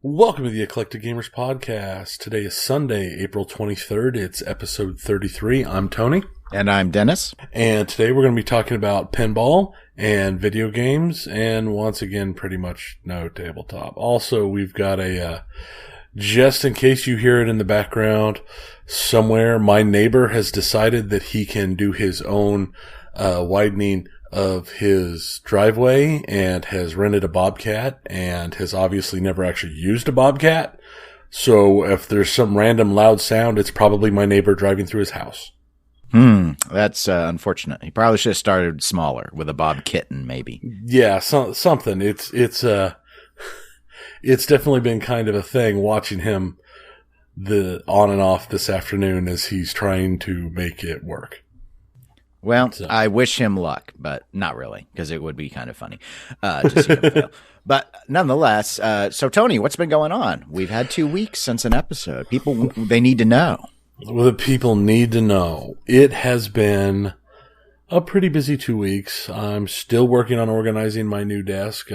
Welcome to the Eclectic Gamers Podcast. Today is Sunday, April 23rd. It's episode 33. I'm Tony. And I'm Dennis. And today we're going to be talking about pinball and video games, and once again, pretty much no tabletop. Also, we've got just in case you hear it in the background somewhere, my neighbor has decided that he can do his own widening of his driveway and has rented a Bobcat and has obviously never actually used a Bobcat. So if there's some random loud sound, it's probably my neighbor driving through his house. That's unfortunate. He probably should have started smaller with a Bob Kitten, maybe. Yeah, something. It's definitely been kind of a thing watching him on and off this afternoon as he's trying to make it work. Well, so. I wish him luck, but not really, because it would be kind of funny to see him fail. But nonetheless, so Tony, what's been going on? We've had 2 weeks since an episode. People, they need to know. Well, the people need to know. It has been a pretty busy 2 weeks. I'm still working on organizing my new desk.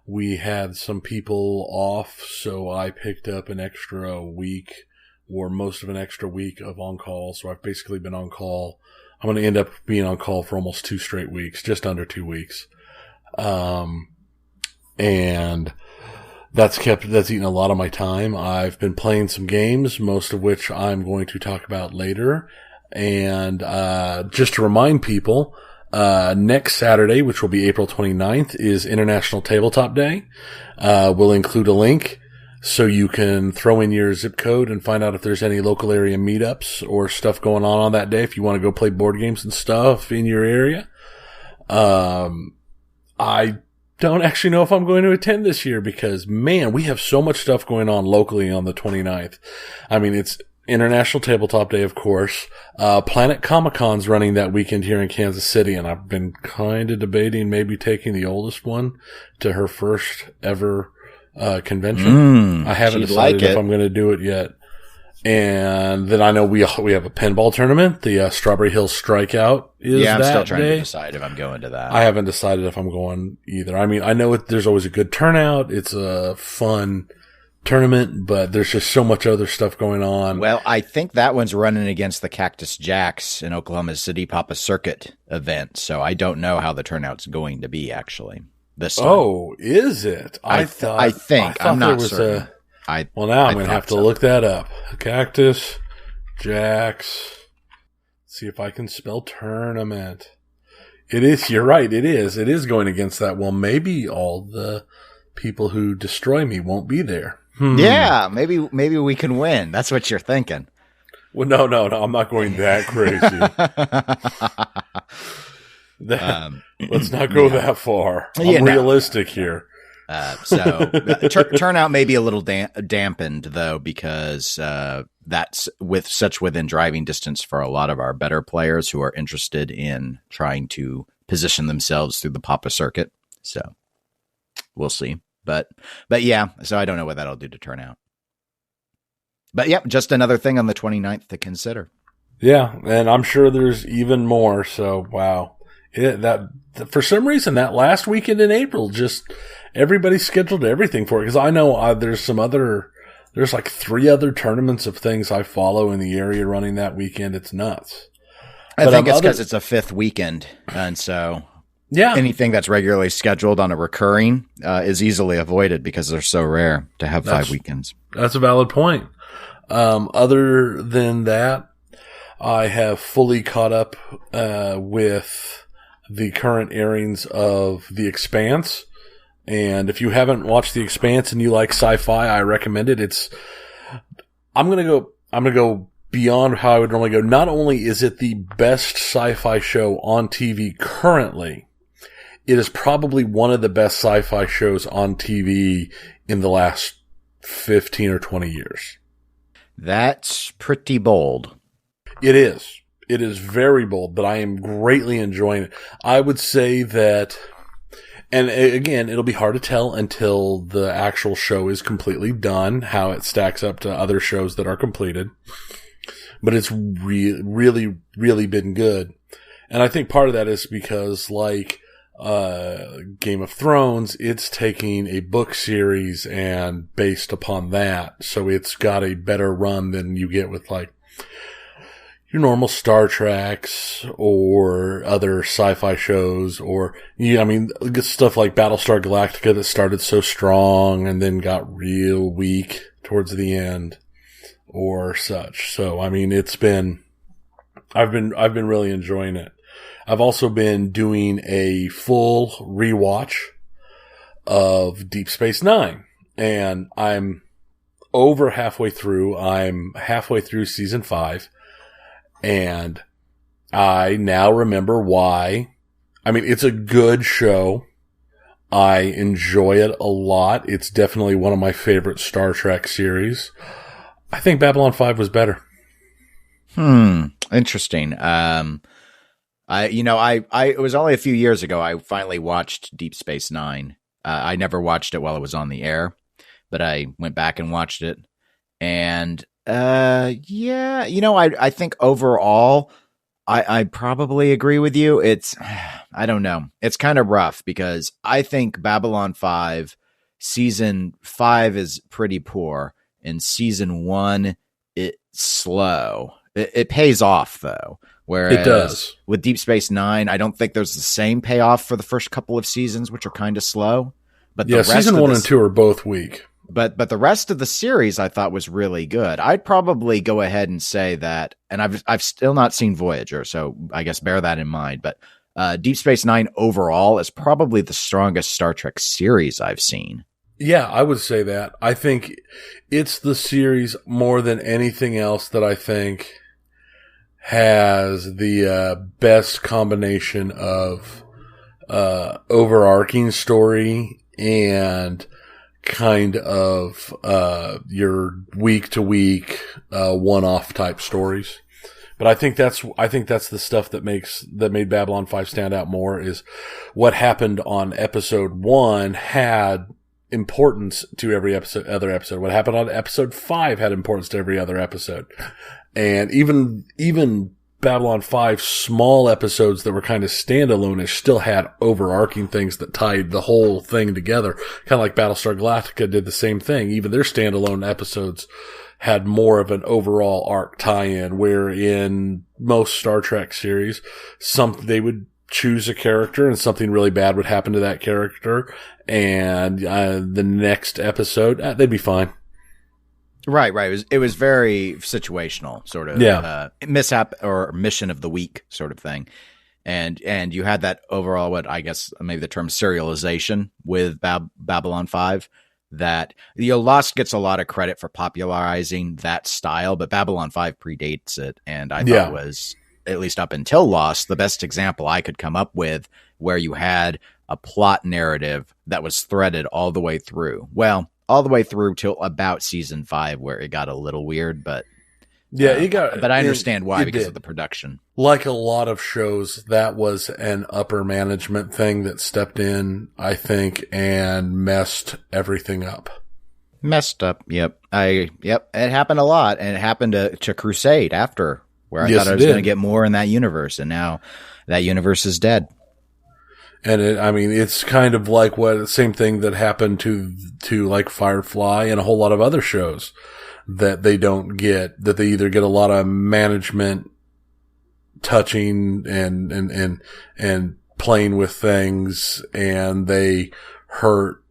We had some people off, so I picked up an extra week, or most of an extra week of on-call. So I've basically been on call. I'm going to end up being on call for almost 2 straight weeks, just under 2 weeks. And that's eaten a lot of my time. I've been playing some games, most of which I'm going to talk about later. And, just to remind people, next Saturday, which will be April 29th, is International Tabletop Day. We'll include a link so you can throw in your zip code and find out if there's any local area meetups or stuff going on that day if you want to go play board games and stuff in your area. I don't actually know if I'm going to attend this year because, man, we have so much stuff going on locally on the 29th. I mean, it's International Tabletop Day, of course. Planet Comic-Con's running that weekend here in Kansas City, and I've been kind of debating maybe taking the oldest one to her first ever convention. I haven't decided if I'm going to do it yet. And then I know we have a pinball tournament. The Strawberry Hills Strikeout is I'm that still trying day. to decide if I'm going to that. I haven't decided if I'm going either. I mean, I know there's always a good turnout. It's a fun tournament, but there's just so much other stuff going on. Well, I think that one's running against the Cactus Jacks in Oklahoma City Papa Circuit event. So I don't know how the turnout's going to be actually. This time. Oh, is it? I think I'm not certain. Well, now I'm going to have to look that up. Cactus Jacks. See if I can spell tournament. It is. You're right. It is. It is going against that. Well, maybe all the people who destroy me won't be there. Yeah, maybe we can win. That's what you're thinking. Well, no. I'm not going that crazy. Let's not go that far. I'm realistic here. Turnout may be a little dampened though, because that's within driving distance for a lot of our better players who are interested in trying to position themselves through the Papa circuit. So we'll see. But yeah, so I don't know what that'll do to turnout. But yeah, just another thing on the 29th to consider. Yeah, and I'm sure there's even more. So wow. For some reason, that last weekend in April, just everybody scheduled everything for it. Because I know there's like 3 other tournaments of things I follow in the area running that weekend. It's nuts. I think it's because it's a 5th weekend. And so anything that's regularly scheduled on a recurring is easily avoided because they're so rare to have 5 weekends. That's a valid point. Other than that, I have fully caught up with the current airings of The Expanse. And if you haven't watched The Expanse and you like sci-fi, I recommend it. I'm going to go beyond how I would normally go. Not only is it the best sci-fi show on TV currently, it is probably one of the best sci-fi shows on TV in the last 15 or 20 years. That's pretty bold. It is. It is very bold, but I am greatly enjoying it. I would say that And again, it'll be hard to tell until the actual show is completely done, how it stacks up to other shows that are completed. But it's really, really been good. And I think part of that is because, like, Game of Thrones, it's taking a book series and based upon that. So it's got a better run than you get with, like, your normal Star Treks or other sci-fi shows, or, stuff like Battlestar Galactica that started so strong and then got real weak towards the end or such. So, I've been really enjoying it. I've also been doing a full rewatch of Deep Space Nine, and I'm over halfway through. I'm halfway through season 5. And I now remember why. It's a good show. I enjoy it a lot. It's definitely one of my favorite Star Trek series. I think Babylon 5 was better. Interesting. It was only a few years ago I finally watched Deep Space Nine. I never watched it while it was on the air, but I went back and watched it. And I think overall, I probably agree with you. I don't know. It's kind of rough because I think Babylon 5, season 5 is pretty poor, and season 1, it's slow. It pays off though. Whereas it does. With Deep Space Nine, I don't think there's the same payoff for the first couple of seasons, which are kind of slow. But yeah, season 1 and 2 are both weak. But the rest of the series I thought was really good. I'd probably go ahead and say that, and I've still not seen Voyager, so I guess bear that in mind. But Deep Space Nine overall is probably the strongest Star Trek series I've seen. Yeah, I would say that. I think it's the series more than anything else that I think has the best combination of overarching story and kind of your week to week one-off type stories. But I think that's the stuff that made Babylon 5 stand out more, is what happened on episode 1 had importance to every other episode. What happened on episode 5 had importance to every other episode. And even Babylon 5 small episodes that were kind of standalone-ish still had overarching things that tied the whole thing together. Kind of like Battlestar Galactica did the same thing. Even their standalone episodes had more of an overall arc tie-in, where in most Star Trek series, they would choose a character and something really bad would happen to that character, and the next episode, they'd be fine. Right. It was very situational, sort of mishap or mission of the week sort of thing. And you had that overall, what I guess maybe the term serialization with Babylon 5, that Lost gets a lot of credit for popularizing that style, but Babylon 5 predates it. And I thought it was, at least up until Lost, the best example I could come up with where you had a plot narrative that was threaded all the way through. Well, all the way through till about season 5, where it got a little weird, but but I understand why, because of the production. Like a lot of shows, that was an upper management thing that stepped in, I think, and messed everything up. Messed up. Yep. It happened a lot, and it happened to Crusade after, where I thought I was going to get more in that universe, and now that universe is dead. And it's kind of like same thing that happened to like Firefly and a whole lot of other shows that they either get a lot of management touching and playing with things, and they hurt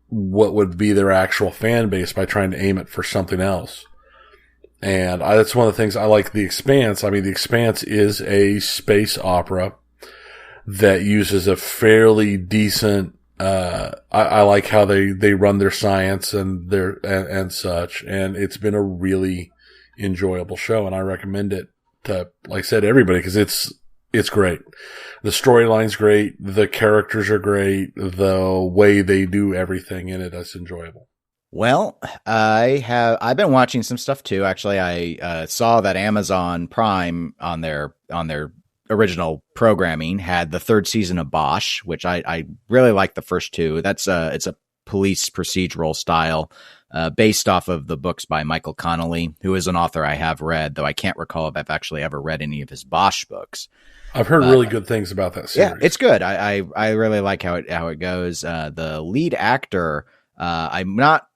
what would be their actual fan base by trying to aim it for something else. And that's one of the things I like The Expanse. The Expanse is a space opera that uses a fairly decent, I like how they run their science and and such. And it's been a really enjoyable show, and I recommend it to, like I said, everybody, because it's great. The storyline's great. The characters are great. The way they do everything in it is enjoyable. Well, I've been watching some stuff too. Actually, I saw that Amazon Prime on their original programming had the third season of Bosch, which I really like the first two. It's a police procedural style, based off of the books by Michael Connolly, who is an author I have read, though I can't recall if I've actually ever read any of his Bosch books. I've heard really good things about that series. Yeah, it's good. I really like how it goes. The lead actor, I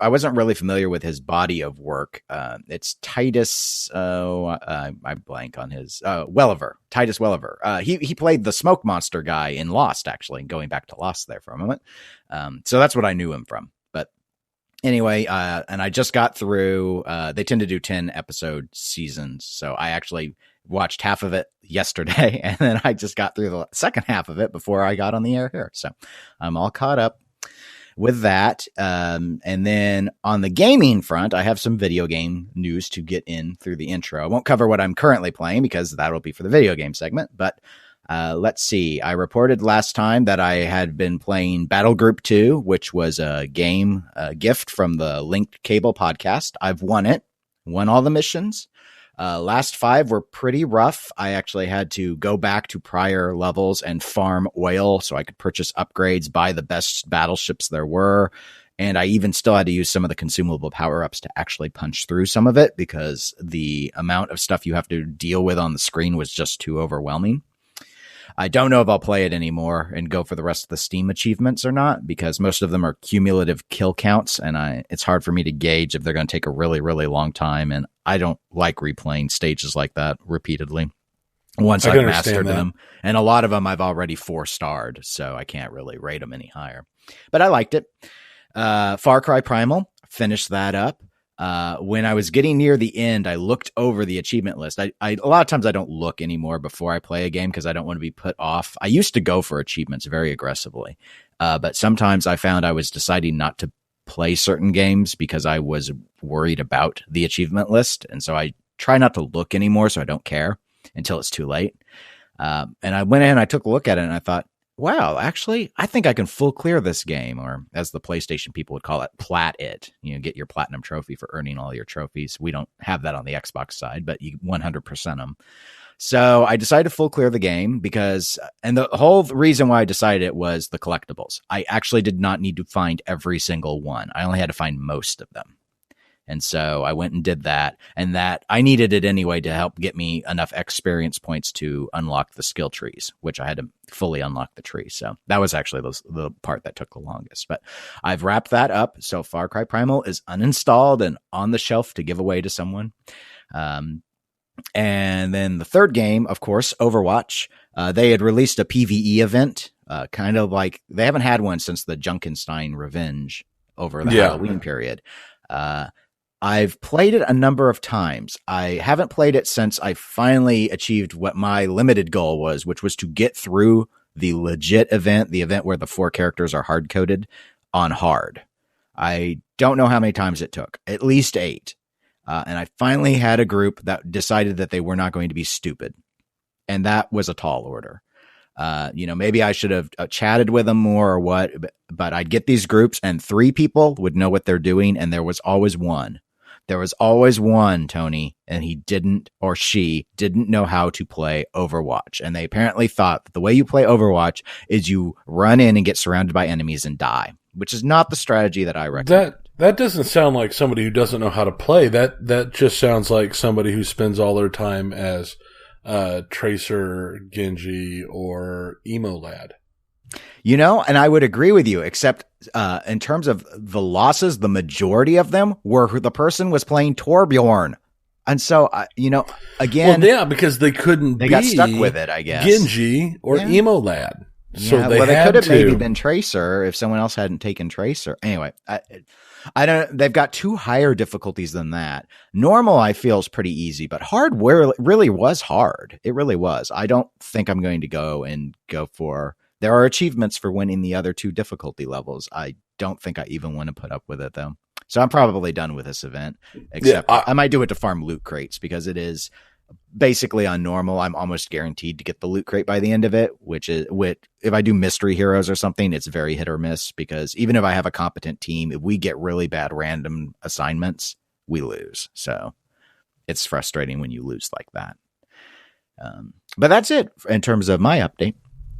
wasn't really familiar with his body of work. It's Titus. I blank on his Welliver. Titus Welliver. He played the smoke monster guy in Lost, actually. Going back to Lost there for a moment. So that's what I knew him from. But anyway, and I just got through. They tend to do 10 episode seasons, so I actually watched half of it yesterday, and then I just got through the second half of it before I got on the air here. So I'm all caught up with that. And then on the gaming front, I have some video game news to get in through the intro. I won't cover what I'm currently playing because that'll be for the video game segment, but let's see. I reported last time that I had been playing Battle Group 2, which was a game gift from the Linked Cable podcast. I've won all the missions. Last 5 were pretty rough. I actually had to go back to prior levels and farm oil so I could purchase upgrades, buy the best battleships there were. And I even still had to use some of the consumable power-ups to actually punch through some of it because the amount of stuff you have to deal with on the screen was just too overwhelming. I don't know if I'll play it anymore and go for the rest of the Steam achievements or not, because most of them are cumulative kill counts, and it's hard for me to gauge if they're going to take a really, really long time, and I don't like replaying stages like that repeatedly once I've mastered them. And a lot of them I've already 4-starred, so I can't really rate them any higher. But I liked it. Far Cry Primal, finished that up. When I was getting near the end, I looked over the achievement list. A lot of times I don't look anymore before I play a game because I don't want to be put off. I used to go for achievements very aggressively. But sometimes I found I was deciding not to play certain games because I was worried about the achievement list. And so I try not to look anymore so I don't care until it's too late. And I went in, I took a look at it, and I thought, wow, actually, I think I can full clear this game, or as the PlayStation people would call it, plat it. Get your platinum trophy for earning all your trophies. We don't have that on the Xbox side, but you 100% them. So I decided to full clear the game and the whole reason why I decided it was the collectibles. I actually did not need to find every single one. I only had to find most of them. And so I went and did that, and that I needed it anyway to help get me enough experience points to unlock the skill trees, which I had to fully unlock the tree. So that was actually the part that took the longest, but I've wrapped that up. So Far Cry Primal is uninstalled and on the shelf to give away to someone. And then the third game, of course, Overwatch. They had released a PvE event, kind of like they haven't had one since the Junkenstein Revenge over the Halloween period. I've played it a number of times. I haven't played it since I finally achieved what my limited goal was, which was to get through the legit event, the event where the 4 characters are hard-coded on hard. I don't know how many times it took, at least 8. And I finally had a group that decided that they were not going to be stupid. And that was a tall order. Maybe I should have chatted with them more or what, but I'd get these groups and 3 people would know what they're doing. And there was always one. There was always one, Tony, and he didn't, or she didn't know how to play Overwatch. And they apparently thought that the way you play Overwatch is you run in and get surrounded by enemies and die, which is not the strategy that I recommend. That doesn't sound like somebody who doesn't know how to play. That just sounds like somebody who spends all their time as Tracer, Genji, or Emo Lad. And I would agree with you, except in terms of the losses, the majority of them were who the person was playing Torbjorn. And so, again... Well, yeah, because they got stuck with it, I guess. Genji or Emo Lad. So they could have maybe been Tracer if someone else hadn't taken Tracer. Anyway, I don't. They've got 2 higher difficulties than that. Normal, I feel, is pretty easy, but hard really was hard. It really was. I don't think I'm going to go for. There are achievements for winning the other 2 difficulty levels. I don't think I even want to put up with it though. So I'm probably done with this event. Except I might do it to farm loot crates because it is basically on normal. I'm almost guaranteed to get the loot crate by the end of it, which if I do mystery heroes or something, it's very hit or miss because even if I have a competent team, if we get really bad random assignments, we lose. So it's frustrating when you lose like that. But that's it in terms of my update.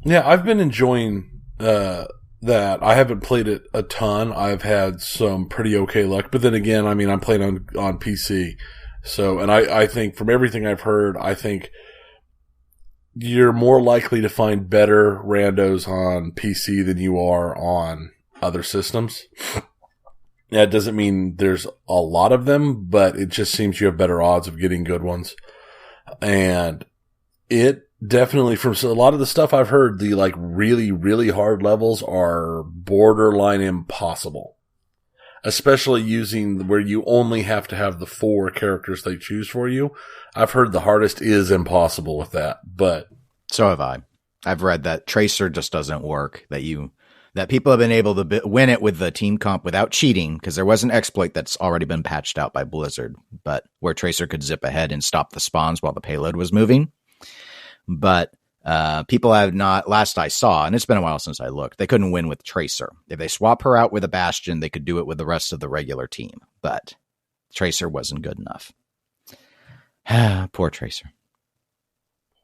Yeah, I've been enjoying that. I haven't played it a ton. I've had some pretty okay luck. But then again, I mean, I'm playing on PC. So, and I think from everything I've heard, I think you're more likely to find better randos on PC than you are on other systems. That doesn't mean there's a lot of them, but it just seems you have better odds of getting good ones. And it definitely, from a lot of the stuff I've heard, the like really, really hard levels are borderline impossible. Especially using where you only have to have the 4 characters they choose for you. I've heard the hardest is impossible with that, but. So have I. I've read that Tracer just doesn't work, that people have been able to win it with the team comp without cheating, because there was an exploit that's already been patched out by Blizzard, but where Tracer could zip ahead and stop the spawns while the payload was moving. But people have not, last I saw, and it's been a while since I looked, they couldn't win with Tracer. If they swap her out with a Bastion, they could do it with the rest of the regular team, but Tracer wasn't good enough. Poor Tracer.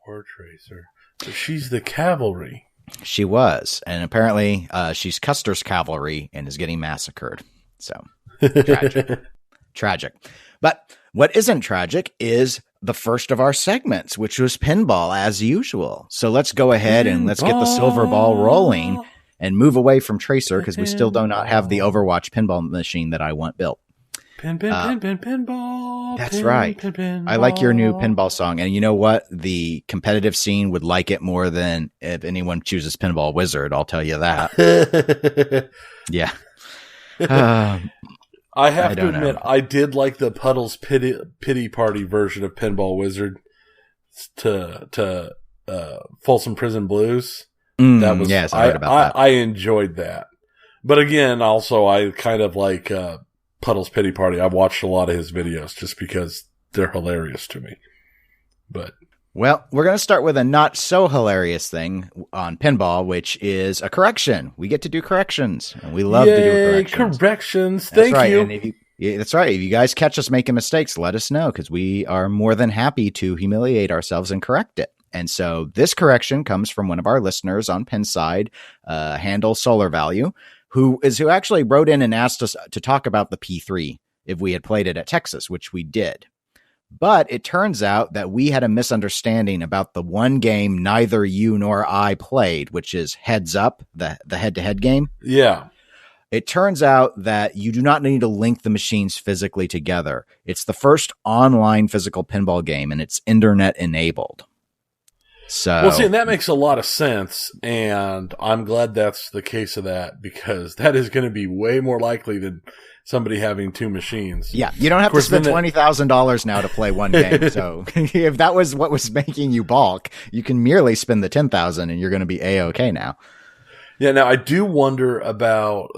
Poor Tracer. But she's the cavalry. She was, and apparently she's Custer's cavalry and is getting massacred. So, tragic. Tragic. But what isn't tragic is the first of our segments, which was pinball as usual. So let's go ahead and let's get the silver ball rolling and move away from Tracer, because we still do not have the Overwatch pinball machine that I want built. Pinball. That's right. I like your new pinball song. And you know what? The competitive scene would like it more than if anyone chooses Pinball Wizard. I'll tell you that. Yeah. I have to admit, I did like the Puddles Pity Party version of Pinball Wizard to Folsom Prison Blues. That was, yes, I heard about that. I enjoyed that. But again, also, I kind of like Puddles Pity Party. I've watched a lot of his videos just because they're hilarious to me. But well, we're going to start with a not so hilarious thing on pinball, which is a correction. We get to do corrections, and we love to do corrections. Thank you. And that's right. If you guys catch us making mistakes, let us know, because we are more than happy to humiliate ourselves and correct it. And so this correction comes from one of our listeners on Pinside, handle Solar Value, who actually wrote in and asked us to talk about the P3 if we had played it at Texas, which we did. But it turns out that we had a misunderstanding about the one game neither you nor I played, which is Heads Up, the head-to-head game. Yeah. It turns out that you do not need to link the machines physically together. It's the first online physical pinball game, and it's internet enabled. So, well, see, and that makes a lot of sense, and I'm glad that's the case of that, because that is going to be way more likely than somebody having 2 machines. Yeah, you don't have to spend $20,000 now to play one game. So if that was what was making you balk, you can merely spend the $10,000 and you're going to be A-okay now. Yeah, now I do wonder about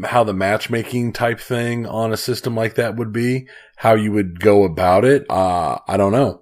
how the matchmaking type thing on a system like that would be, how you would go about it. I don't know.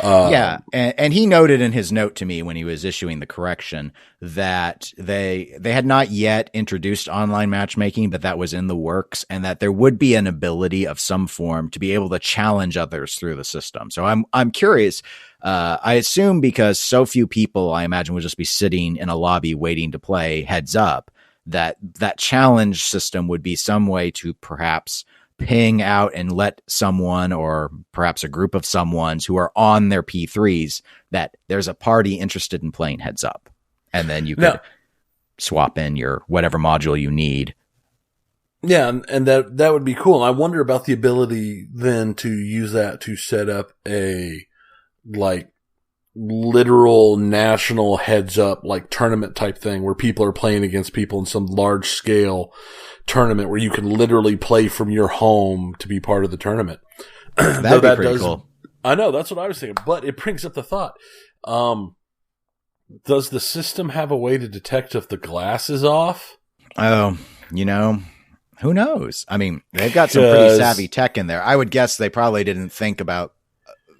Yeah, and he noted in his note to me when he was issuing the correction that they had not yet introduced online matchmaking, but that was in the works, and that there would be an ability of some form to be able to challenge others through the system. So I'm curious. I assume because so few people, I imagine, would just be sitting in a lobby waiting to play Heads Up, that challenge system would be some way to perhaps ping out and let someone, or perhaps a group of someones who are on their P3s, that there's a party interested in playing Heads Up. And then you could swap in your whatever module you need. Yeah, and that would be cool. I wonder about the ability then to use that to set up a literal national Heads Up tournament type thing where people are playing against people in some large scale tournament where you can literally play from your home to be part of the tournament. That'd be pretty cool. I know, that's what I was thinking, but it brings up the thought. Does the system have a way to detect if the glass is off? Oh, who knows? I mean, they've got some pretty savvy tech in there. I would guess they probably didn't think about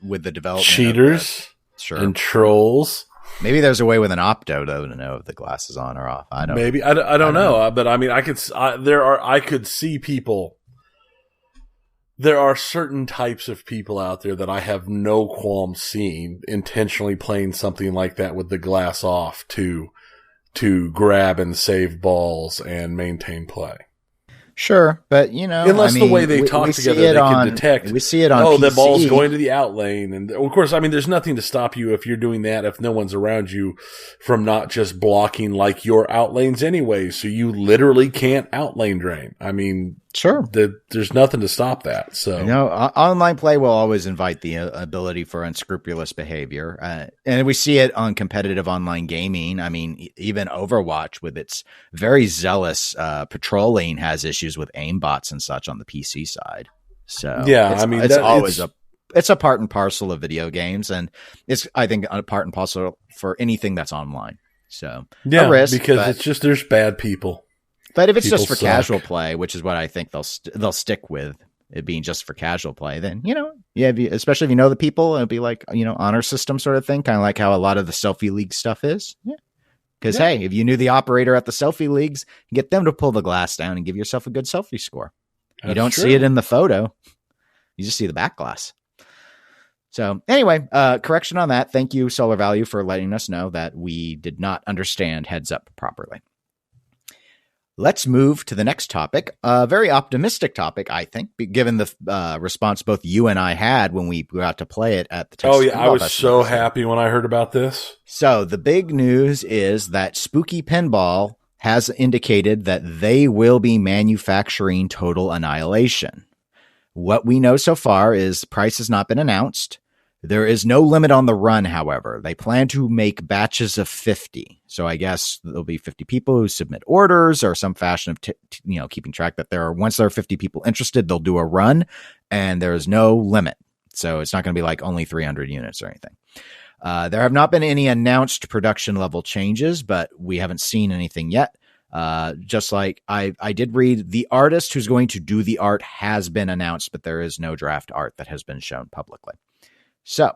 with the development cheaters and trolls. Maybe there's a way with an opto though to know if the glass is on or off. I don't know. But I mean, I could see people there are certain types of people out there that I have no qualms seeing intentionally playing something like that with the glass off to grab and save balls and maintain play. Sure, but unless the way they talk together, they can detect. We see it on. Oh, PC. the ball's going to the out lane, and of course, I mean, there's nothing to stop you if you're doing that. If no one's around you, from not just blocking like your out lanes anyway, so you literally can't out lane drain. I mean, sure, there's nothing to stop that. So online play will always invite the ability for unscrupulous behavior, and we see it on competitive online gaming. I mean, even Overwatch with its very zealous patrolling has issues with aimbots and such on the PC side. So yeah, it's a part and parcel of video games, and it's, I think, a part and parcel for anything that's online. So yeah, because it's just, there's bad people. But if it's just for suck. casual play, which is what I think they'll stick with, it being just for casual play, then especially if you know the people, it'll be like honor system sort of thing, kind of like how a lot of the selfie league stuff is. Yeah. Because, hey, if you knew the operator at the selfie leagues, get them to pull the glass down and give yourself a good selfie score. You don't see it in the photo. You just see the back glass. So anyway, correction on that. Thank you, Solar Value, for letting us know that we did not understand heads up properly. Let's move to the next topic. A very optimistic topic, I think, given the response both you and I had when we got to play it at the Texas Oh, yeah. Pinball I was Festival. so happy when I heard about this. So the big news is that Spooky Pinball has indicated that they will be manufacturing Total Annihilation. What we know so far is price has not been announced. There is no limit on the run, however. They plan to make batches of 50. So I guess there'll be 50 people who submit orders or some fashion of, keeping track that once there are 50 people interested, they'll do a run and there is no limit. So it's not going to be like only 300 units or anything. There have not been any announced production level changes, but we haven't seen anything yet. Just like I did read, the artist who's going to do the art has been announced, but there is no draft art that has been shown publicly. So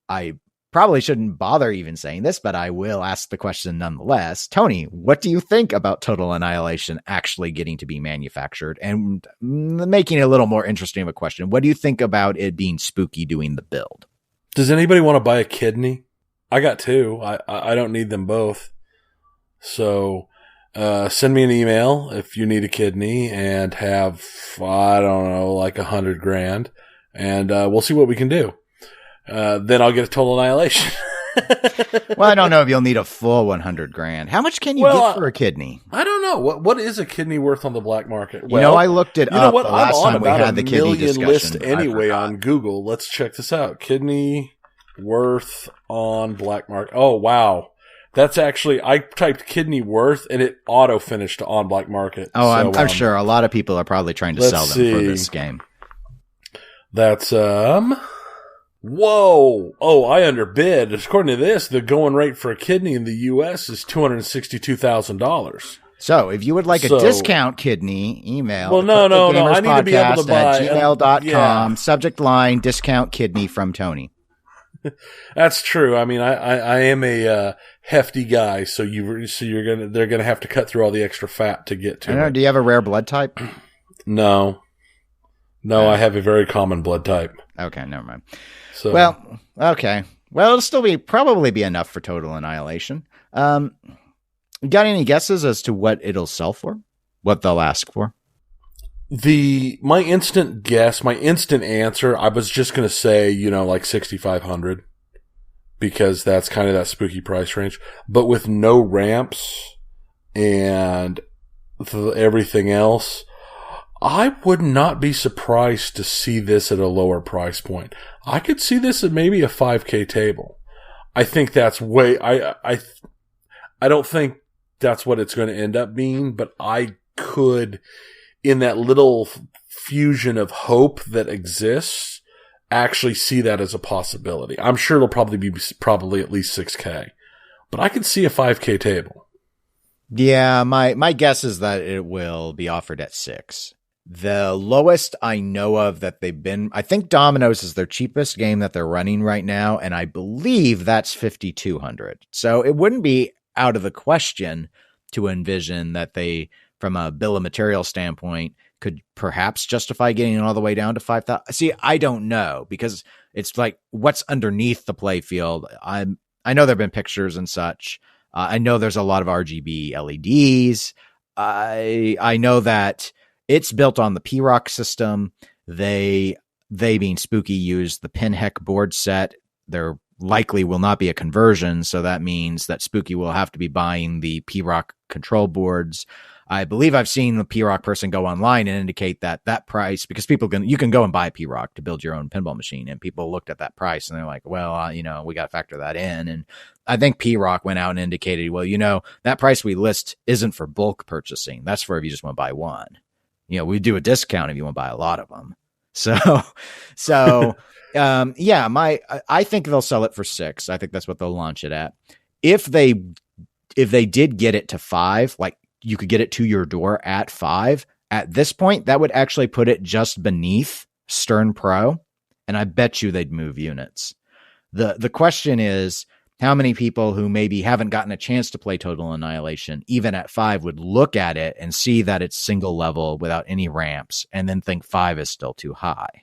I probably shouldn't bother even saying this, but I will ask the question nonetheless. Tony, what do you think about Total Annihilation actually getting to be manufactured? And making it a little more interesting of a question, what do you think about it being Spooky doing the build? Does anybody want to buy a kidney? I got two. I don't need them both. So send me an email if you need a kidney and have, I don't know, like $100,000, and we'll see what we can do. Then I'll get a Total Annihilation. Well, I don't know if you'll need a full $100,000. How much can you get for a kidney? I don't know. What is a kidney worth on the black market? Well, I looked it up the last time we had the kidney discussion. List anyway on Google. Let's check this out. Kidney worth on black market. Oh, wow. That's actually, I typed kidney worth and it auto finished to on black market. Oh, so, I'm sure a lot of people are probably trying to sell them for this game. That's, whoa. Oh, I underbid. According to this, the going rate for a kidney in the U.S. is $262,000. So if you would like a discount kidney, email. Well, no. I need to be able to buy gmail.com, subject line, discount kidney from Tony. That's true. I mean, I am a hefty guy, so they're gonna have to cut through all the extra fat to get to it. Do you have a rare blood type? No, I have a very common blood type. Okay, never mind. So, well, okay. Well, it'll still probably be enough for Total Annihilation. Got any guesses as to what it'll sell for? What they'll ask for? My instant answer, I was just going to say, like 6,500, because that's kind of that spooky price range. But with no ramps and everything else, I would not be surprised to see this at a lower price point. I could see this at maybe a 5K table. I think that's I don't think that's what it's going to end up being, but I could, in that little fusion of hope that exists, actually see that as a possibility. I'm sure it'll probably be at least 6K, but I could see a 5K table. Yeah, my guess is that it will be offered at 6. The lowest I know of that they've been, I think Domino's is their cheapest game that they're running right now, and I believe that's 5,200. So it wouldn't be out of the question to envision that they from a bill of material standpoint could perhaps justify getting it all the way down to 5,000. See, I don't know, because it's like what's underneath the play field. I know there've been pictures and such. I know there's a lot of RGB LEDs. I know that it's built on the P-Rock system. They being Spooky used the Pinheck board set. There likely will not be a conversion, so that means that Spooky will have to be buying the P-Rock control boards. I believe I've seen the P-Rock person go online and indicate that price, because you can go and buy P-Rock to build your own pinball machine, and people looked at that price and they're like, well, we got to factor that in. And I think P-Rock went out and indicated, well, that price we list isn't for bulk purchasing. That's for if you just want to buy one. We do a discount if you want to buy a lot of them. So I think they'll sell it for 6. I think that's what they'll launch it at. If they did get it to 5, like you could get it to your door at 5, at this point, that would actually put it just beneath Stern Pro. And I bet you they'd move units. The question is, how many people who maybe haven't gotten a chance to play Total Annihilation, even at 5, would look at it and see that it's single level without any ramps and then think 5 is still too high?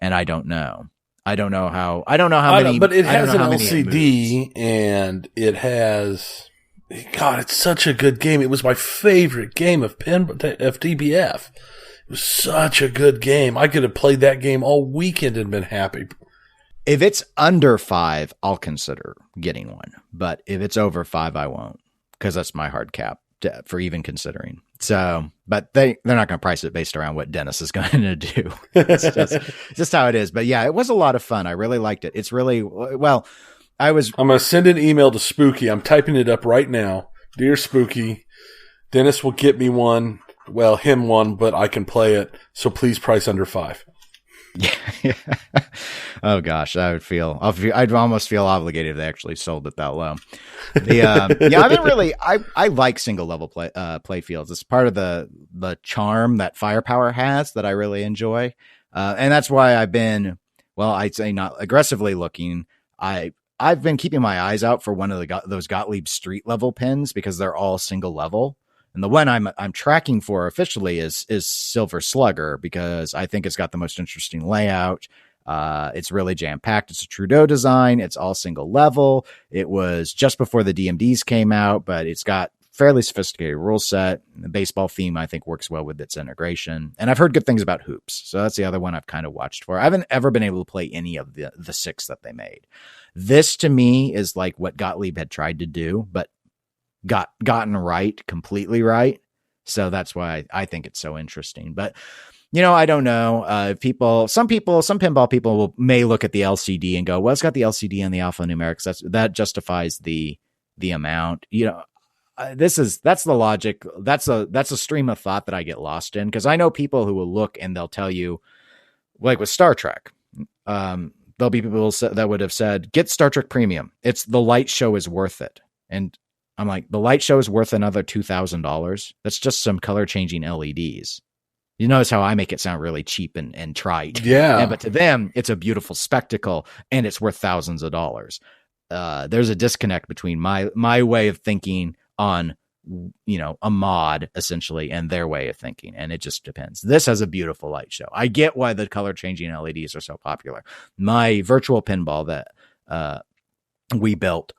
And I don't know. I don't know how many. But it has an LCD and it has. God, it's such a good game. It was my favorite game of DBF. It was such a good game. I could have played that game all weekend and been happy. If it's under 5, I'll consider getting one. But if it's over 5, I won't, because that's my hard cap for even considering. So, but they're not going to price it based around what Dennis is going to do. It's just how it is. But yeah, it was a lot of fun. I really liked it. It's really, well, I'm going to send an email to Spooky. I'm typing it up right now. Dear Spooky, Dennis will get me one. Well, him one, but I can play it. So please price under 5. Yeah. Oh gosh, I'd almost feel obligated if they actually sold it that low. I like single level play fields. It's part of the charm that Firepower has that I really enjoy. And that's why I've been, I'd say not aggressively looking. I've been keeping my eyes out for one of those Gottlieb street level pins, because they're all single level. And the one I'm tracking for officially is Silver Slugger, because I think it's got the most interesting layout. It's really jam-packed. It's a Trudeau design. It's all single level. It was just before the DMDs came out, but it's got fairly sophisticated rule set. The baseball theme, I think, works well with its integration. And I've heard good things about hoops. So that's the other one I've kind of watched for. I haven't ever been able to play any of the 6 that they made. This, to me, is like what Gottlieb had tried to do, but gotten right, completely right. So that's why I think it's so interesting. But I don't know. Some pinball people may look at the LCD and go, well, it's got the LCD and the alphanumerics. That justifies the amount. That's the logic. That's a stream of thought that I get lost in, because I know people who will look and they'll tell you, like with Star Trek, there'll be people that would have said, get Star Trek Premium. The light show is worth it. And I'm like, the light show is worth another $2,000. That's just some color changing LEDs. You notice how I make it sound really cheap and trite. Yeah. But to them, it's a beautiful spectacle and it's worth thousands of dollars. There's a disconnect between my way of thinking on, a mod essentially, and their way of thinking. And it just depends. This has a beautiful light show. I get why the color changing LEDs are so popular. My virtual pinball that, we built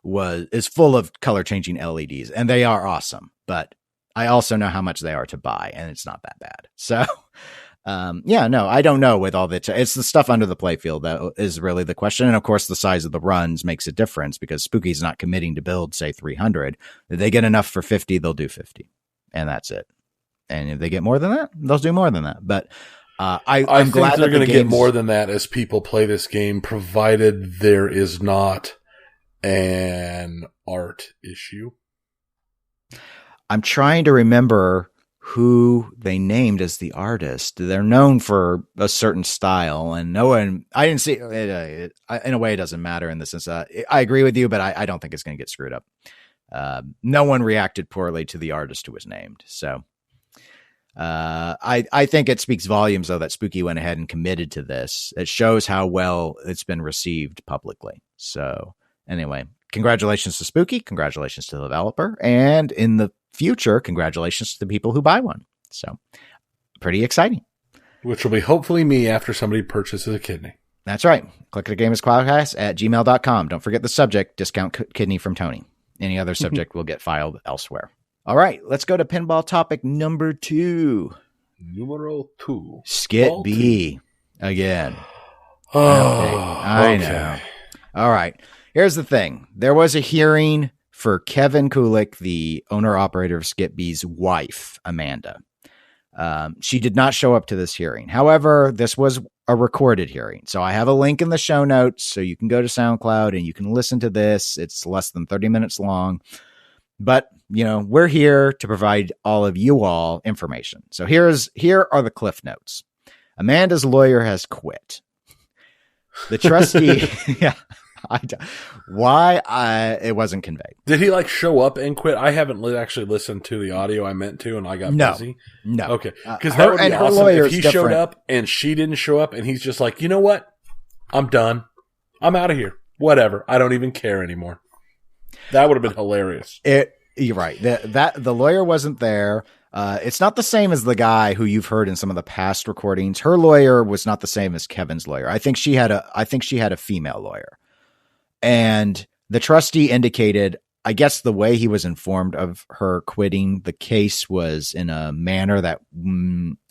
is full of color changing LEDs, and they are awesome, but I also know how much they are to buy, and it's not that bad. So, I don't know with all it's the stuff under the playfield that is really the question. And of course, the size of the runs makes a difference, because Spooky's not committing to build, say, 300. If they get enough for 50, they'll do 50, and that's it. And if they get more than that, they'll do more than that. But I'm glad they're going to get more than that as people play this game, provided there is not an art issue. I'm trying to remember who they named as the artist. They're known for a certain style, and I didn't see it. In a way, it doesn't matter in the sense that I agree with you, but I don't think it's going to get screwed up. No one reacted poorly to the artist who was named. So I think it speaks volumes, though, that Spooky went ahead and committed to this. It shows how well it's been received publicly. So anyway, congratulations to Spooky. Congratulations to the developer. And in the future, congratulations to the people who buy one. So pretty exciting. Which will be hopefully me after somebody purchases a kidney. That's right. Click the gamersquadcast@gmail.com. Don't forget the subject, discount kidney from Tony. Any other subject will get filed elsewhere. All right, let's go to pinball topic number 2. Numero 2. Skit-B again. Oh, I know. All right. Here's the thing. There was a hearing for Kevin Kulik, the owner-operator of Skit-B's wife, Amanda. She did not show up to this hearing. However, this was a recorded hearing. So I have a link in the show notes so you can go to SoundCloud and you can listen to this. It's less than 30 minutes long. But, we're here to provide all of you all information. So here are the cliff notes. Amanda's lawyer has quit. The trustee, yeah. It wasn't conveyed. Did he show up and quit? I haven't actually listened to the audio. I meant to, and I got busy. No. Okay. Because that would be awesome if he showed up and she didn't show up and he's just like, you know what? I'm done. I'm out of here. Whatever. I don't even care anymore. That would have been hilarious. You're right. The lawyer wasn't there. It's not the same as the guy who you've heard in some of the past recordings. Her lawyer was not the same as Kevin's lawyer. I think she had a female lawyer. And the trustee indicated, I guess the way he was informed of her quitting the case was in a manner that,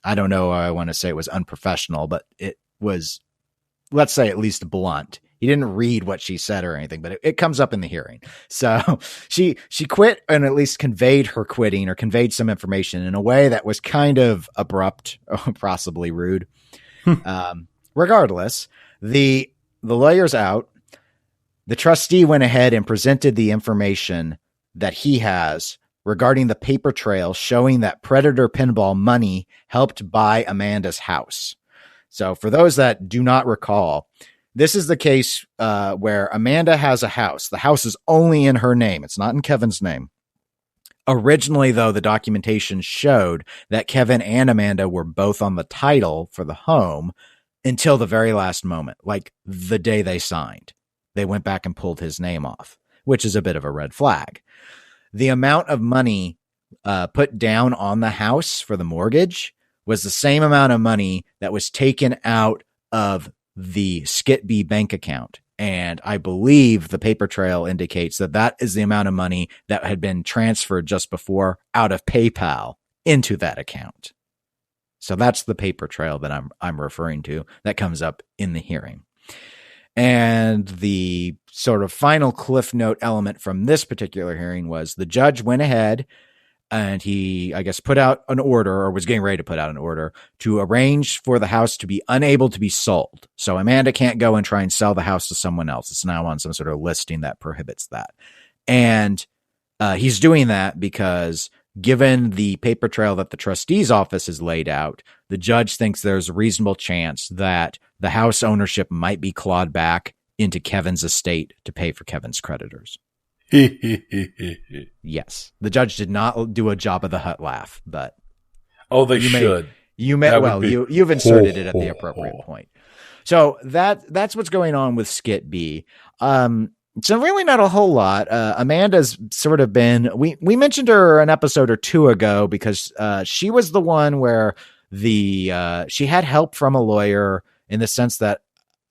I don't know, I want to say it was unprofessional, but it was, let's say, at least blunt. He didn't read what she said or anything, but it comes up in the hearing. So she quit and at least conveyed her quitting or conveyed some information in a way that was kind of abrupt, or possibly rude. Regardless, the lawyer's out. The trustee went ahead and presented the information that he has regarding the paper trail showing that Predator Pinball money helped buy Amanda's house. So for those that do not recall, this is the case where Amanda has a house. The house is only in her name. It's not in Kevin's name. Originally, though, the documentation showed that Kevin and Amanda were both on the title for the home until the very last moment, like the day they signed. They went back and pulled his name off, which is a bit of a red flag. The amount of money put down on the house for the mortgage was the same amount of money that was taken out of the Skit-B bank account. And I believe the paper trail indicates that is the amount of money that had been transferred just before out of PayPal into that account. So that's the paper trail that I'm referring to that comes up in the hearing. And the sort of final cliff note element from this particular hearing was the judge went ahead and he, I guess, put out an order, or was getting ready to put out an order, to arrange for the house to be unable to be sold. So Amanda can't go and try and sell the house to someone else. It's now on some sort of listing that prohibits that. And he's doing that because, given the paper trail that the trustee's office has laid out, the judge thinks there's a reasonable chance that the house ownership might be clawed back into Kevin's estate to pay for Kevin's creditors. Yes. The judge did not do a Jabba the Hutt laugh, but... Oh, they should. You've inserted it at the appropriate point. So that's what's going on with Skit-B. So really not a whole lot. Amanda's sort of been, we mentioned her an episode or two ago because she was the one where she had help from a lawyer, in the sense that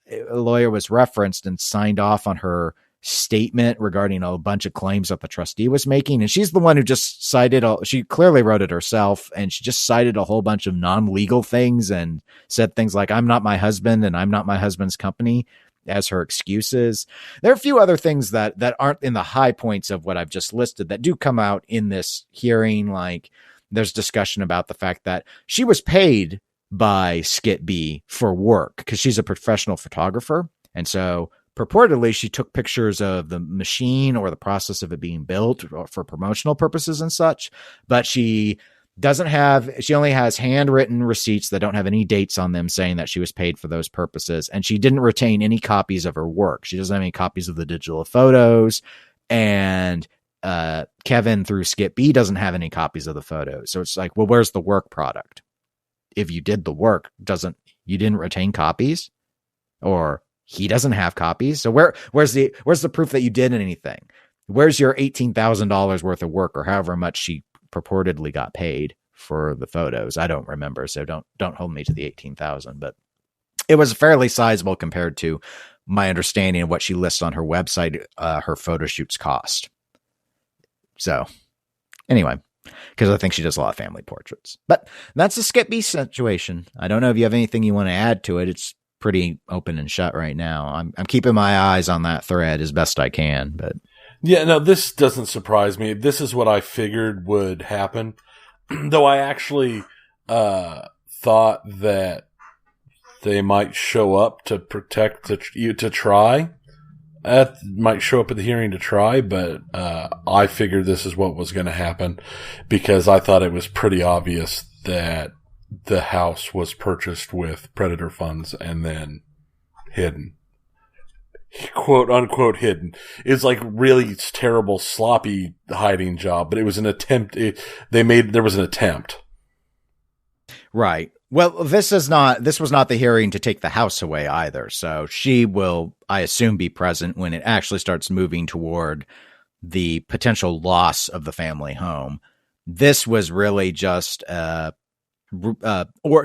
a lawyer was referenced and signed off on her statement regarding a bunch of claims that the trustee was making. And she's the one who just cited, she clearly wrote it herself, and she just cited a whole bunch of non-legal things and said things like, I'm not my husband and I'm not my husband's company, as her excuses. There are a few other things that aren't in the high points of what I've just listed that do come out in this hearing. Like, there's discussion about the fact that she was paid by Skit-B for work because she's a professional photographer. And so purportedly she took pictures of the machine or the process of it being built for promotional purposes and such, but she only has handwritten receipts that don't have any dates on them saying that she was paid for those purposes. And she didn't retain any copies of her work. She doesn't have any copies of the digital photos. And Kevin, through Skit-B, doesn't have any copies of the photos. So it's like, well, where's the work product? If you did the work, you didn't retain copies, or he doesn't have copies. So where's the proof that you did anything? Where's your $18,000 worth of work, or however much she purportedly got paid for the photos. I don't remember, so don't hold me to the 18,000, but it was fairly sizable compared to my understanding of what she lists on her website, her photo shoots cost. So anyway, because I think she does a lot of family portraits. But that's the Skit-B situation. I don't know if you have anything you want to add to it. It's pretty open and shut right now. I'm keeping my eyes on that thread as best I can. But yeah, no, this doesn't surprise me. This is what I figured would happen. Though I actually thought that they might show up to protect you to try. Might show up at the hearing to try, but I figured this is what was going to happen because I thought it was pretty obvious that the house was purchased with predator funds and then hidden. Quote unquote hidden. It's like really terrible, sloppy hiding job, but it was an attempt. There was an attempt. Right. Well, this was not the hearing to take the house away either. So she will, I assume, be present when it actually starts moving toward the potential loss of the family home. This was really just or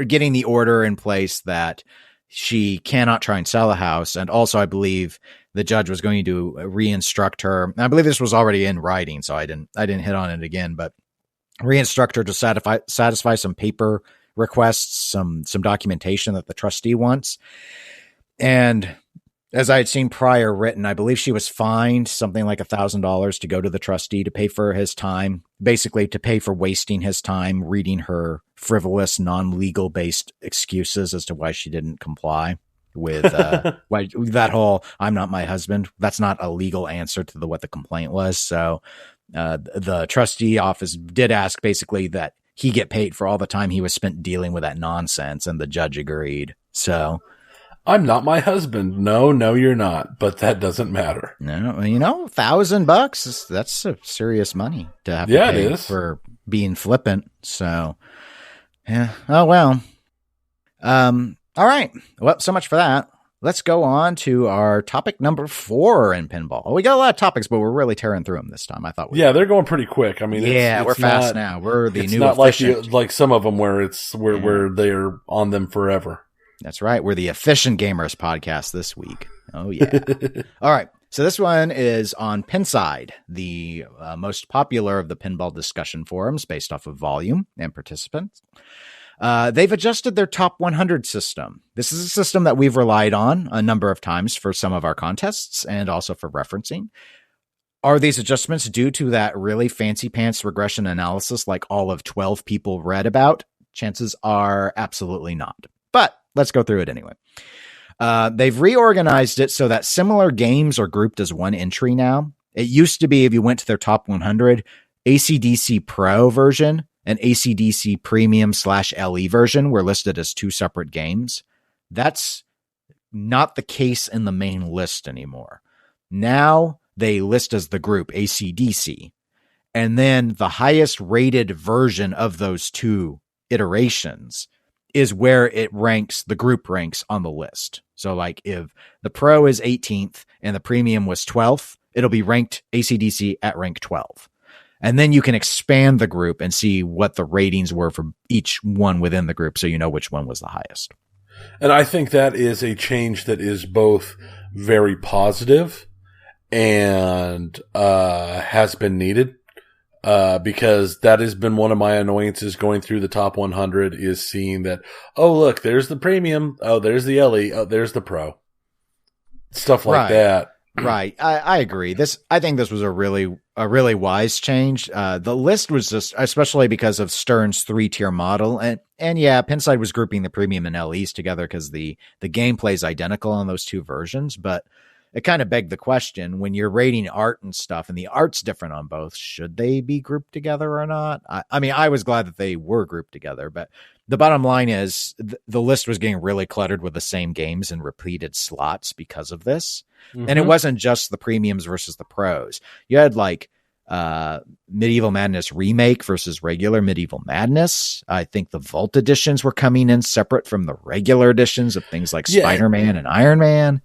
getting the order in place that she cannot try and sell a house. And also, I believe the judge was going to re-instruct her. I believe this was already in writing, so I didn't hit on it again, but re-instruct her to satisfy some paper requests, some documentation that the trustee wants. And as I had seen prior written, I believe she was fined something like $1,000 to go to the trustee to pay for his time, basically to pay for wasting his time reading her frivolous, non-legal based excuses as to why she didn't comply with why that whole "I'm not my husband." That's not a legal answer to what the complaint was. So the trustee office did ask basically that he get paid for all the time he was spent dealing with that nonsense, and the judge agreed. So, I'm not my husband. No, you're not. But that doesn't matter. No, $1,000, that's a serious money to have to pay it is. For being flippant. So, yeah. Oh, well. All right. Well, so much for that. Let's go on to our topic number 4 in pinball. We got a lot of topics, but we're really tearing through them this time. I thought. They're going pretty quick. I mean, we're fast now. We're the new. It's not like some of them where where they're on them forever. That's right. We're the Efficient Gamers podcast this week. Oh yeah. All right. So this one is on Pinside, the most popular of the pinball discussion forums based off of volume and participants. They've adjusted their top 100 system. This is a system that we've relied on a number of times for some of our contests and also for referencing. Are these adjustments due to that really fancy pants regression analysis like all of 12 people read about? Chances are absolutely not. But let's go through it anyway. They've reorganized it so that similar games are grouped as one entry now. It used to be, if you went to their top 100, AC/DC Pro version and AC/DC Premium/LE version were listed as two separate games. That's not the case in the main list anymore. Now they list as the group AC/DC. And then the highest rated version of those two iterations is where it ranks, the group ranks on the list. So like if the Pro is 18th and the Premium was 12th, it'll be ranked AC/DC at rank 12. And then you can expand the group and see what the ratings were for each one within the group so you know which one was the highest. And I think that is a change that is both very positive and has been needed. Because that has been one of my annoyances going through the top 100 is seeing that, oh, look, there's the Premium. Oh, there's the LE. Oh, there's the Pro. Stuff like that. Right. I agree. I think this was a really wise change. The list was just, especially because of Stern's 3-tier model. And yeah, Pinside was grouping the Premium and LEs together because the gameplay is identical on those two versions. But it kind of begged the question, when you're rating art and stuff and the art's different on both, should they be grouped together or not? I mean, I was glad that they were grouped together, but the bottom line is the list was getting really cluttered with the same games and repeated slots because of this. Mm-hmm. And it wasn't just the Premiums versus the Pros. You had like Medieval Madness Remake versus regular Medieval Madness. I think the Vault editions were coming in separate from the regular editions of things like Spider-Man and Iron Man.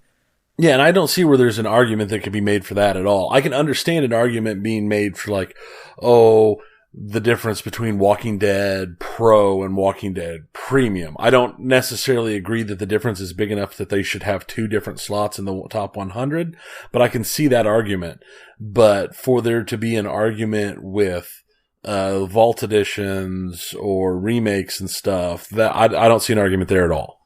Yeah, and I don't see where there's an argument that could be made for that at all. I can understand an argument being made for like, oh, the difference between Walking Dead Pro and Walking Dead Premium. I don't necessarily agree that the difference is big enough that they should have 2 different slots in the top 100, but I can see that argument. But for there to be an argument with Vault Editions or remakes and stuff, that I don't see an argument there at all.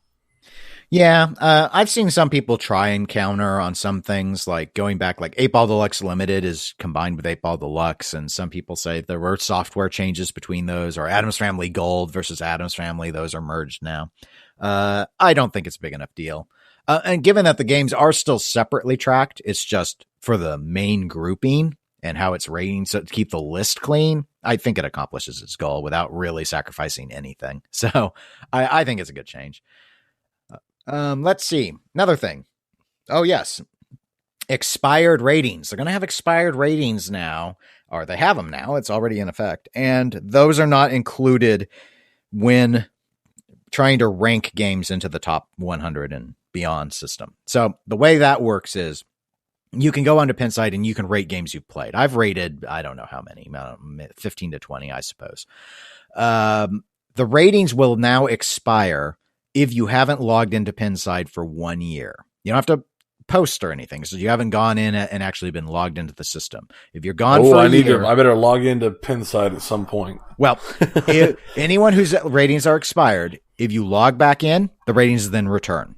Yeah, I've seen some people try and counter on some things, like going back, like 8-Ball Deluxe Limited is combined with 8-Ball Deluxe, and some people say there were software changes between those, or Addams Family Gold versus Addams Family, those are merged now. I don't think it's a big enough deal. And given that the games are still separately tracked, it's just for the main grouping and how it's rating, so to keep the list clean, I think it accomplishes its goal without really sacrificing anything. So I think it's a good change. Let's see. Another thing. Oh, yes. Expired ratings. They're going to have expired ratings now, or they have them now. It's already in effect. And those are not included when trying to rank games into the top 100 and beyond system. So the way that works is you can go onto Pinside and you can rate games you've played. I've rated, I don't know how many, 15 to 20, I suppose. The ratings will now expire if you haven't logged into Pinside for 1 year. You don't have to post or anything, so you haven't gone in and actually been logged into the system. If you're gone for a year... I better log into Pinside at some point. Well, anyone whose ratings are expired, if you log back in, the ratings then return.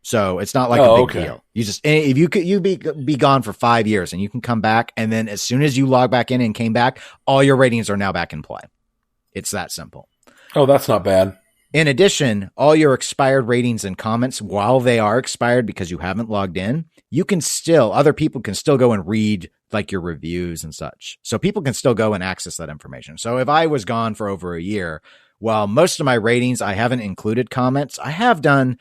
So it's not like a big deal. You just, if you be gone for 5 years and you can come back, and then as soon as you log back in and came back, all your ratings are now back in play. It's that simple. Oh, that's not bad. In addition, all your expired ratings and comments, while they are expired because you haven't logged in, you can still, other people can still go and read like your reviews and such. So people can still go and access that information. So if I was gone for over a year, while most of my ratings, I haven't included comments, I have done,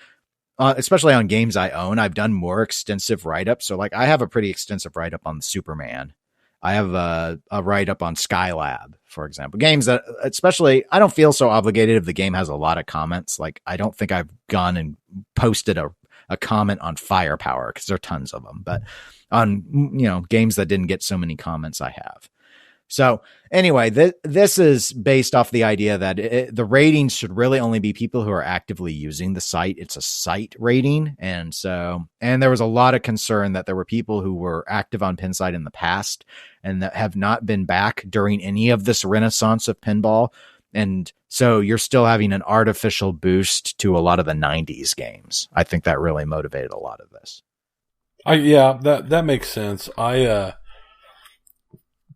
especially on games I own, I've done more extensive write-ups. So like I have a pretty extensive write-up on Superman. I have a write-up on Skylab, for example. Games that, especially, I don't feel so obligated if the game has a lot of comments. Like, I don't think I've gone and posted a comment on Firepower, because there are tons of them. But on, games that didn't get so many comments, I have. So anyway, this is based off the idea that the ratings should really only be people who are actively using the site. It's a site rating. And there was a lot of concern that there were people who were active on Pinside in the past and that have not been back during any of this renaissance of pinball. And so you're still having an artificial boost to a lot of the 90s games. I think that really motivated a lot of this. That makes sense.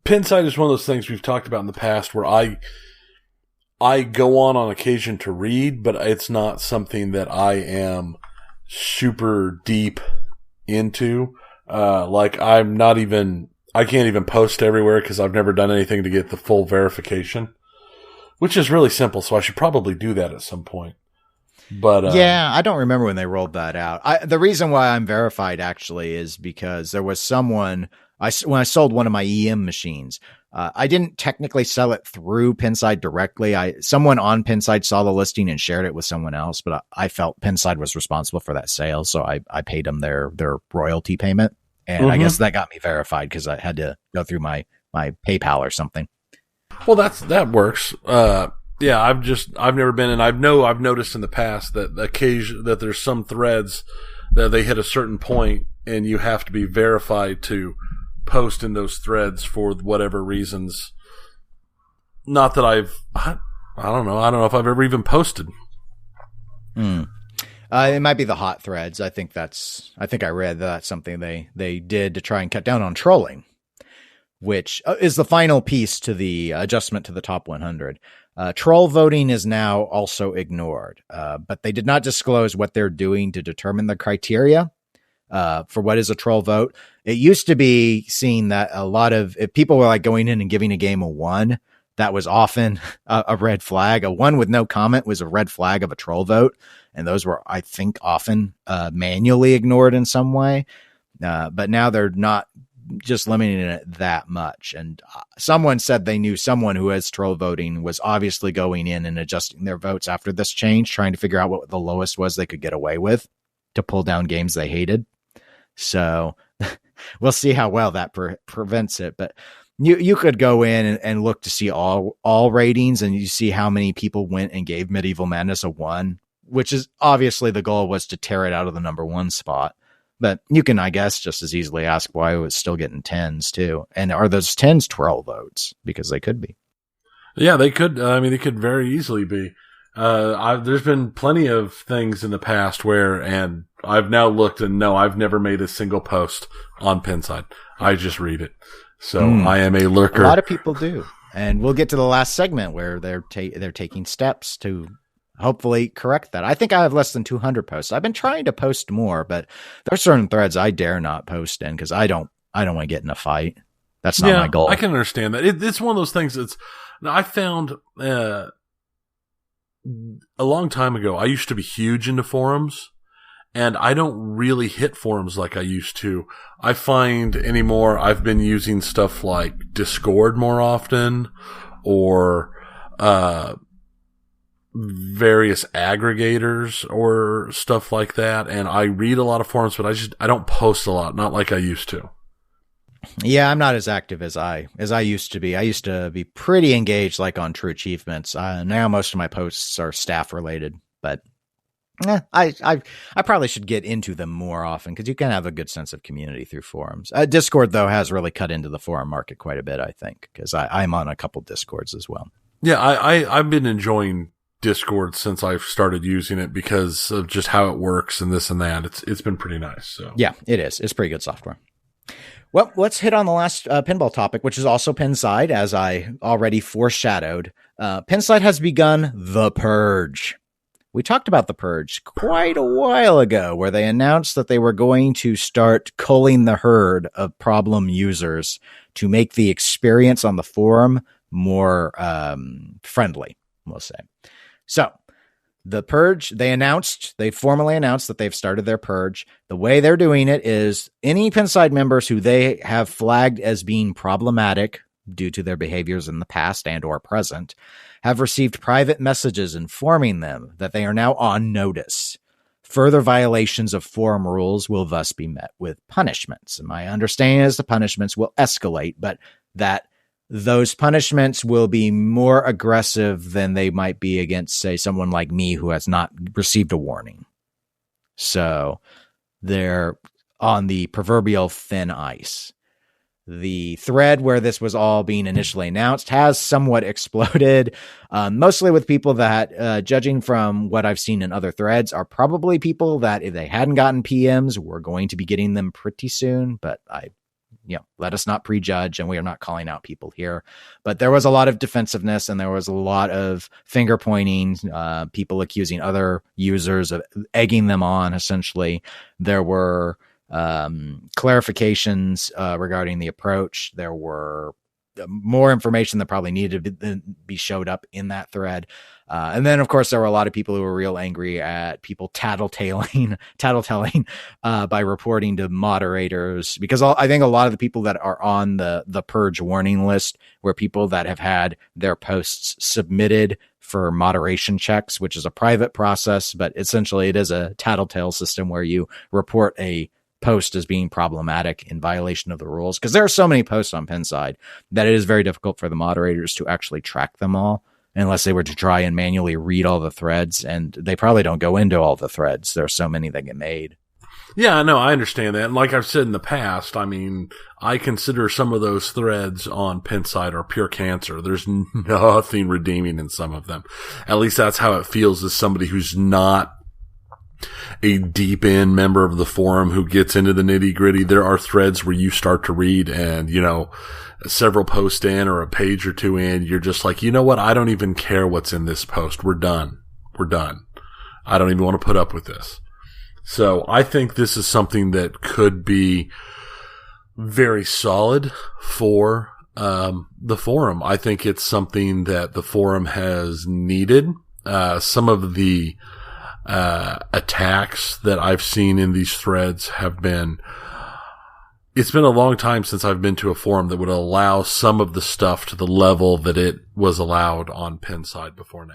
Pinside is one of those things we've talked about in the past where I go on occasion to read, but it's not something that I am super deep into. I can't even post everywhere because I've never done anything to get the full verification, which is really simple. So I should probably do that at some point. But yeah, I don't remember when they rolled that out. The reason why I'm verified actually is because there was someone, when I sold one of my EM machines, I didn't technically sell it through Pinside directly. Someone on Pinside saw the listing and shared it with someone else, but I felt Pinside was responsible for that sale, so I paid them their royalty payment, and I guess that got me verified because I had to go through my PayPal or something. Well, that works. Yeah, I've never been, and I've noticed in the past that there's some threads that they hit a certain point and you have to be verified to post in those threads for whatever reasons. Not that I don't know if I've ever even posted. It might be the hot threads. I think I read that's something they did to try and cut down on trolling, which is the final piece to the adjustment to the top 100. Troll voting is now also ignored, but they did not disclose what they're doing to determine the criteria for what is a troll vote. It used to be seen that if people were like going in and giving a game a 1, that was often a red flag. A 1 with no comment was a red flag of a troll vote. And those were, I think, often manually ignored in some way. But now they're not just limiting it that much. And someone said they knew someone who has troll voting was obviously going in and adjusting their votes after this change, trying to figure out what the lowest was they could get away with to pull down games they hated. So we'll see how well that prevents it. But you could go in and look to see all ratings, and you see how many people went and gave Medieval Madness a 1, which is obviously the goal was to tear it out of the number 1 spot. But you can, I guess, just as easily ask why it was still getting 10s too. And are those 10s 12 votes? Because they could be. Yeah, they could. I mean, they could very easily be. There's been plenty of things in the past and I've now looked and no, I've never made a single post on Pinside. I just read it. So I am a lurker. A lot of people do. And we'll get to the last segment where they're taking steps to hopefully correct that. I think I have less than 200 posts. I've been trying to post more, but there are certain threads I dare not post in because I don't want to get in a fight. That's not my goal. I can understand that. It's one of those things I found a long time ago. I used to be huge into forums, and I don't really hit forums like I used to. I find anymore I've been using stuff like Discord more often, or various aggregators or stuff like that. And I read a lot of forums, but I don't post a lot, not like I used to. Yeah, I'm not as active as I used to be. I used to be pretty engaged, like on True Achievements. Now most of my posts are staff related, but I probably should get into them more often because you can have a good sense of community through forums. Discord though has really cut into the forum market quite a bit, I think, because I'm on a couple Discords as well. Yeah, I've been enjoying Discord since I've started using it because of just how it works and this and that. It's been pretty nice. So yeah, it is. It's pretty good software. Well, let's hit on the last pinball topic, which is also Pinside, as I already foreshadowed. Pinside has begun the Purge. We talked about the Purge quite a while ago, where they announced that they were going to start culling the herd of problem users to make the experience on the forum more friendly, we'll say. So the Purge, they formally announced that they've started their Purge. The way they're doing it is any Pinside members who they have flagged as being problematic due to their behaviors in the past and or present have received private messages informing them that they are now on notice. Further violations of forum rules will thus be met with punishments. And my understanding is the punishments will escalate, but that those punishments will be more aggressive than they might be against, say, someone like me who has not received a warning. So they're on the proverbial thin ice. The thread where this was all being initially announced has somewhat exploded, mostly with people that, judging from what I've seen in other threads, are probably people that if they hadn't gotten PMs, were going to be getting them pretty soon. But let us not prejudge, and we are not calling out people here. But there was a lot of defensive,ness and there was a lot of finger pointing, people accusing other users of egging them on, essentially. There were clarifications regarding the approach. There were more information that probably needed to be showed up in that thread. And then, of course, there were a lot of people who were real angry at people tattletelling by reporting to moderators, because I think a lot of the people that are on the Purge warning list were people that have had their posts submitted for moderation checks, which is a private process, but essentially it is a tattletale system where you report a post as being problematic in violation of the rules, because there are so many posts on Pinside that it is very difficult for the moderators to actually track them all unless they were to try and manually read all the threads, and they probably don't go into all the threads. There are so many that get made. Yeah, no, I understand that. And like I've said in the past, I mean, I consider some of those threads on Pinside are pure cancer. There's nothing redeeming in some of them. At least that's how it feels as somebody who's not a deep in member of the forum who gets into the nitty gritty. There are threads where you start to read and, several posts in or a page or two in, you're just like, you know what? I don't even care what's in this post. We're done. I don't even want to put up with this. So I think this is something that could be very solid for the forum. I think it's something that the forum has needed. Some of the attacks that I've seen in these threads have been, it's been a long time since I've been to a forum that would allow some of the stuff to the level that it was allowed on Pinside before now.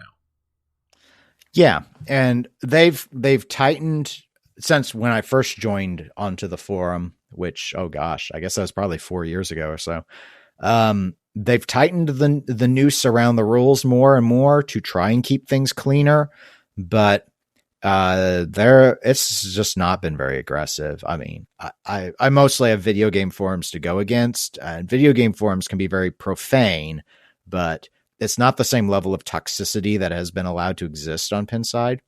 Yeah. And they've tightened since when I first joined onto the forum, which, oh gosh, I guess that was probably 4 years ago or so. They've tightened the noose around the rules more and more to try and keep things cleaner, but it's just not been very aggressive. I mean, I mostly have video game forums to go against, and video game forums can be very profane, but it's not the same level of toxicity that has been allowed to exist on Pinside.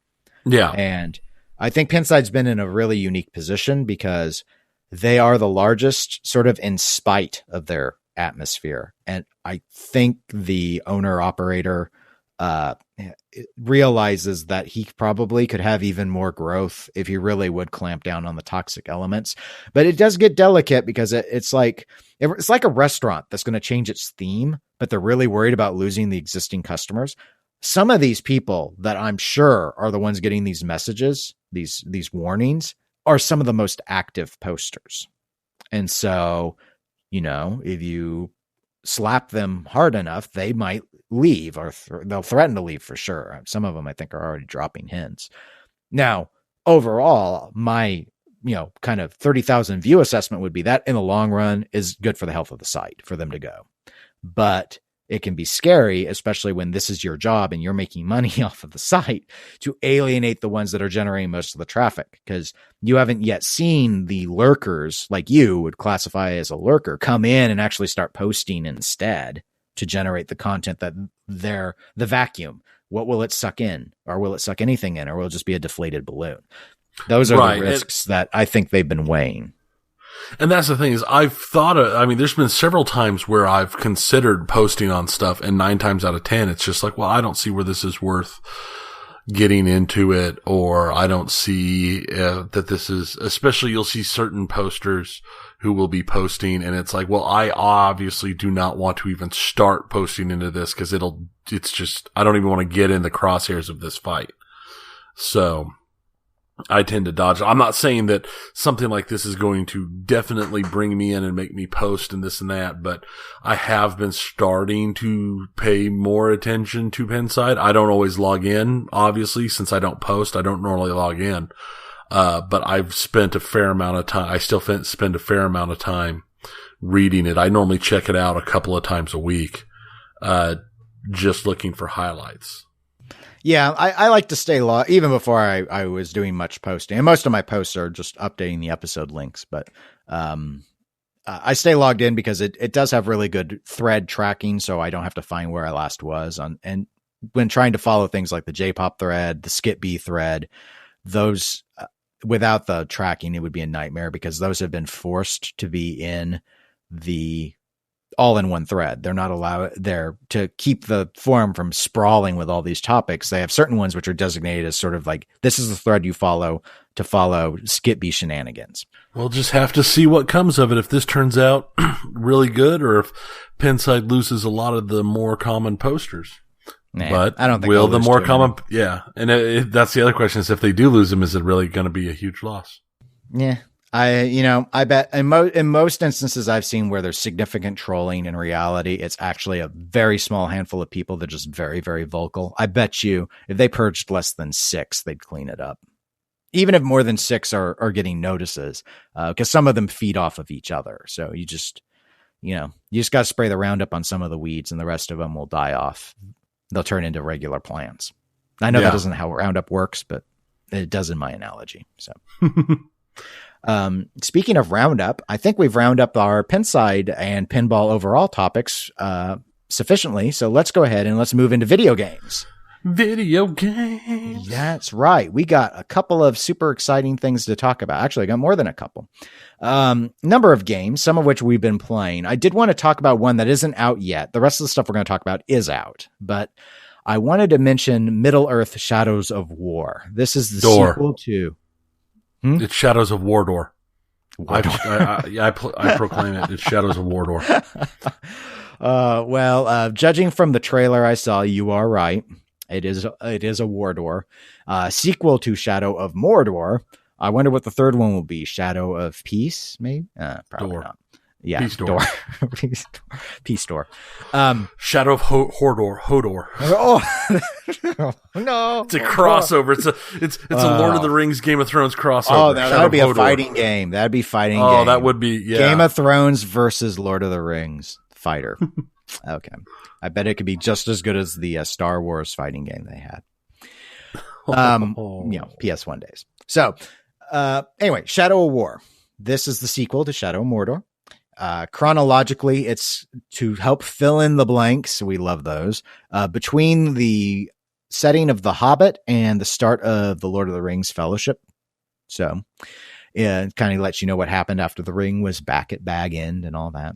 Yeah. And I think Pinside's been in a really unique position because they are the largest sort of in spite of their atmosphere. And I think the owner operator realizes that he probably could have even more growth if he really would clamp down on the toxic elements. But it does get delicate because it's like a restaurant that's going to change its theme, but they're really worried about losing the existing customers. Some of these people that I'm sure are the ones getting these messages, these warnings, are some of the most active posters. And so, if you slap them hard enough, they might leave, or they'll threaten to leave for sure. Some of them I think are already dropping hints. Now, overall, my kind of 30,000 view assessment would be that in the long run is good for the health of the site for them to go. But it can be scary, especially when this is your job and you're making money off of the site, to alienate the ones that are generating most of the traffic, because you haven't yet seen the lurkers, like you would classify as a lurker, come in and actually start posting instead to generate the content that they're the vacuum. What will it suck in? Or will it suck anything in? Or will it just be a deflated balloon? Those are the risks that I think they've been weighing. And that's the thing is there's been several times where I've considered posting on stuff, and 9 times out of 10, it's just like, well, I don't see where this is worth getting into it, or I don't see that this is, especially you'll see certain posters who will be posting, and it's like, well, I obviously do not want to even start posting into this because it's just, I don't even want to get in the crosshairs of this fight. So I tend to dodge. I'm not saying that something like this is going to definitely bring me in and make me post and this and that, but I have been starting to pay more attention to Pinside. I don't always log in, obviously, since I don't post. I don't normally log in. But I've spent a fair amount of time. I still spend a fair amount of time reading it. I normally check it out a couple of times a week, just looking for highlights. Yeah, I like to stay logged even before I was doing much posting. And most of my posts are just updating the episode links, but I stay logged in because it does have really good thread tracking, so I don't have to find where I last was on. And when trying to follow things like the J-pop thread, the Skit-B thread, those without the tracking, it would be a nightmare because those have been forced to be in the all-in-one thread. They're not allowed there to keep the forum from sprawling with all these topics. They have certain ones which are designated as sort of like, this is the thread you follow to follow Skit-B shenanigans. We'll just have to see what comes of it. If this turns out really good, or if Pinside loses a lot of the more common posters. But I don't think will the more common, yeah. And that's the other question is if they do lose them, is it really going to be a huge loss? Yeah. I bet in most instances I've seen where there's significant trolling, in reality, it's actually a very small handful of people that are just very, very vocal. I bet you if they purged less than 6, they'd clean it up. Even if more than 6 are getting notices, because some of them feed off of each other. So you just got to spray the Roundup on some of the weeds and the rest of them will die off. They'll turn into regular plants. I know that isn't how Roundup works, but it does in my analogy. So. Speaking of Roundup, I think we've round up our Pinside and pinball overall topics sufficiently. So let's go ahead and let's move into video games. Video games. That's right. We got a couple of super exciting things to talk about. Actually, I got more than a couple. Number of games, some of which we've been playing. I did want to talk about one that isn't out yet. The rest of the stuff we're going to talk about is out, but I wanted to mention Middle-earth: Shadows of War. This is the sequel to... It's Shadows of Wardor. I proclaim it. It's Shadows of Wardor. Judging from the trailer I saw, you are right. It is a Wardor. Sequel to Shadow of Mordor. I wonder what the third one will be. Shadow of Peace, maybe? Probably not. Yeah, Peace Door. Peace Door. Shadow of Hodor. Oh no! It's a crossover. It's a Lord of the Rings, Game of Thrones crossover. Oh, that would be a fighting game. That'd be fighting game. Oh, that would be Game of Thrones versus Lord of the Rings. fighter. Okay. I bet it could be just as good as the Star Wars fighting game they had. PS1 days. So, anyway, Shadow of War. This is the sequel to Shadow of Mordor. Chronologically, it's to help fill in the blanks. We love those. Between the setting of The Hobbit and the start of the Lord of the Rings Fellowship. So it kind of lets you know what happened after the ring was back at Bag End and all that.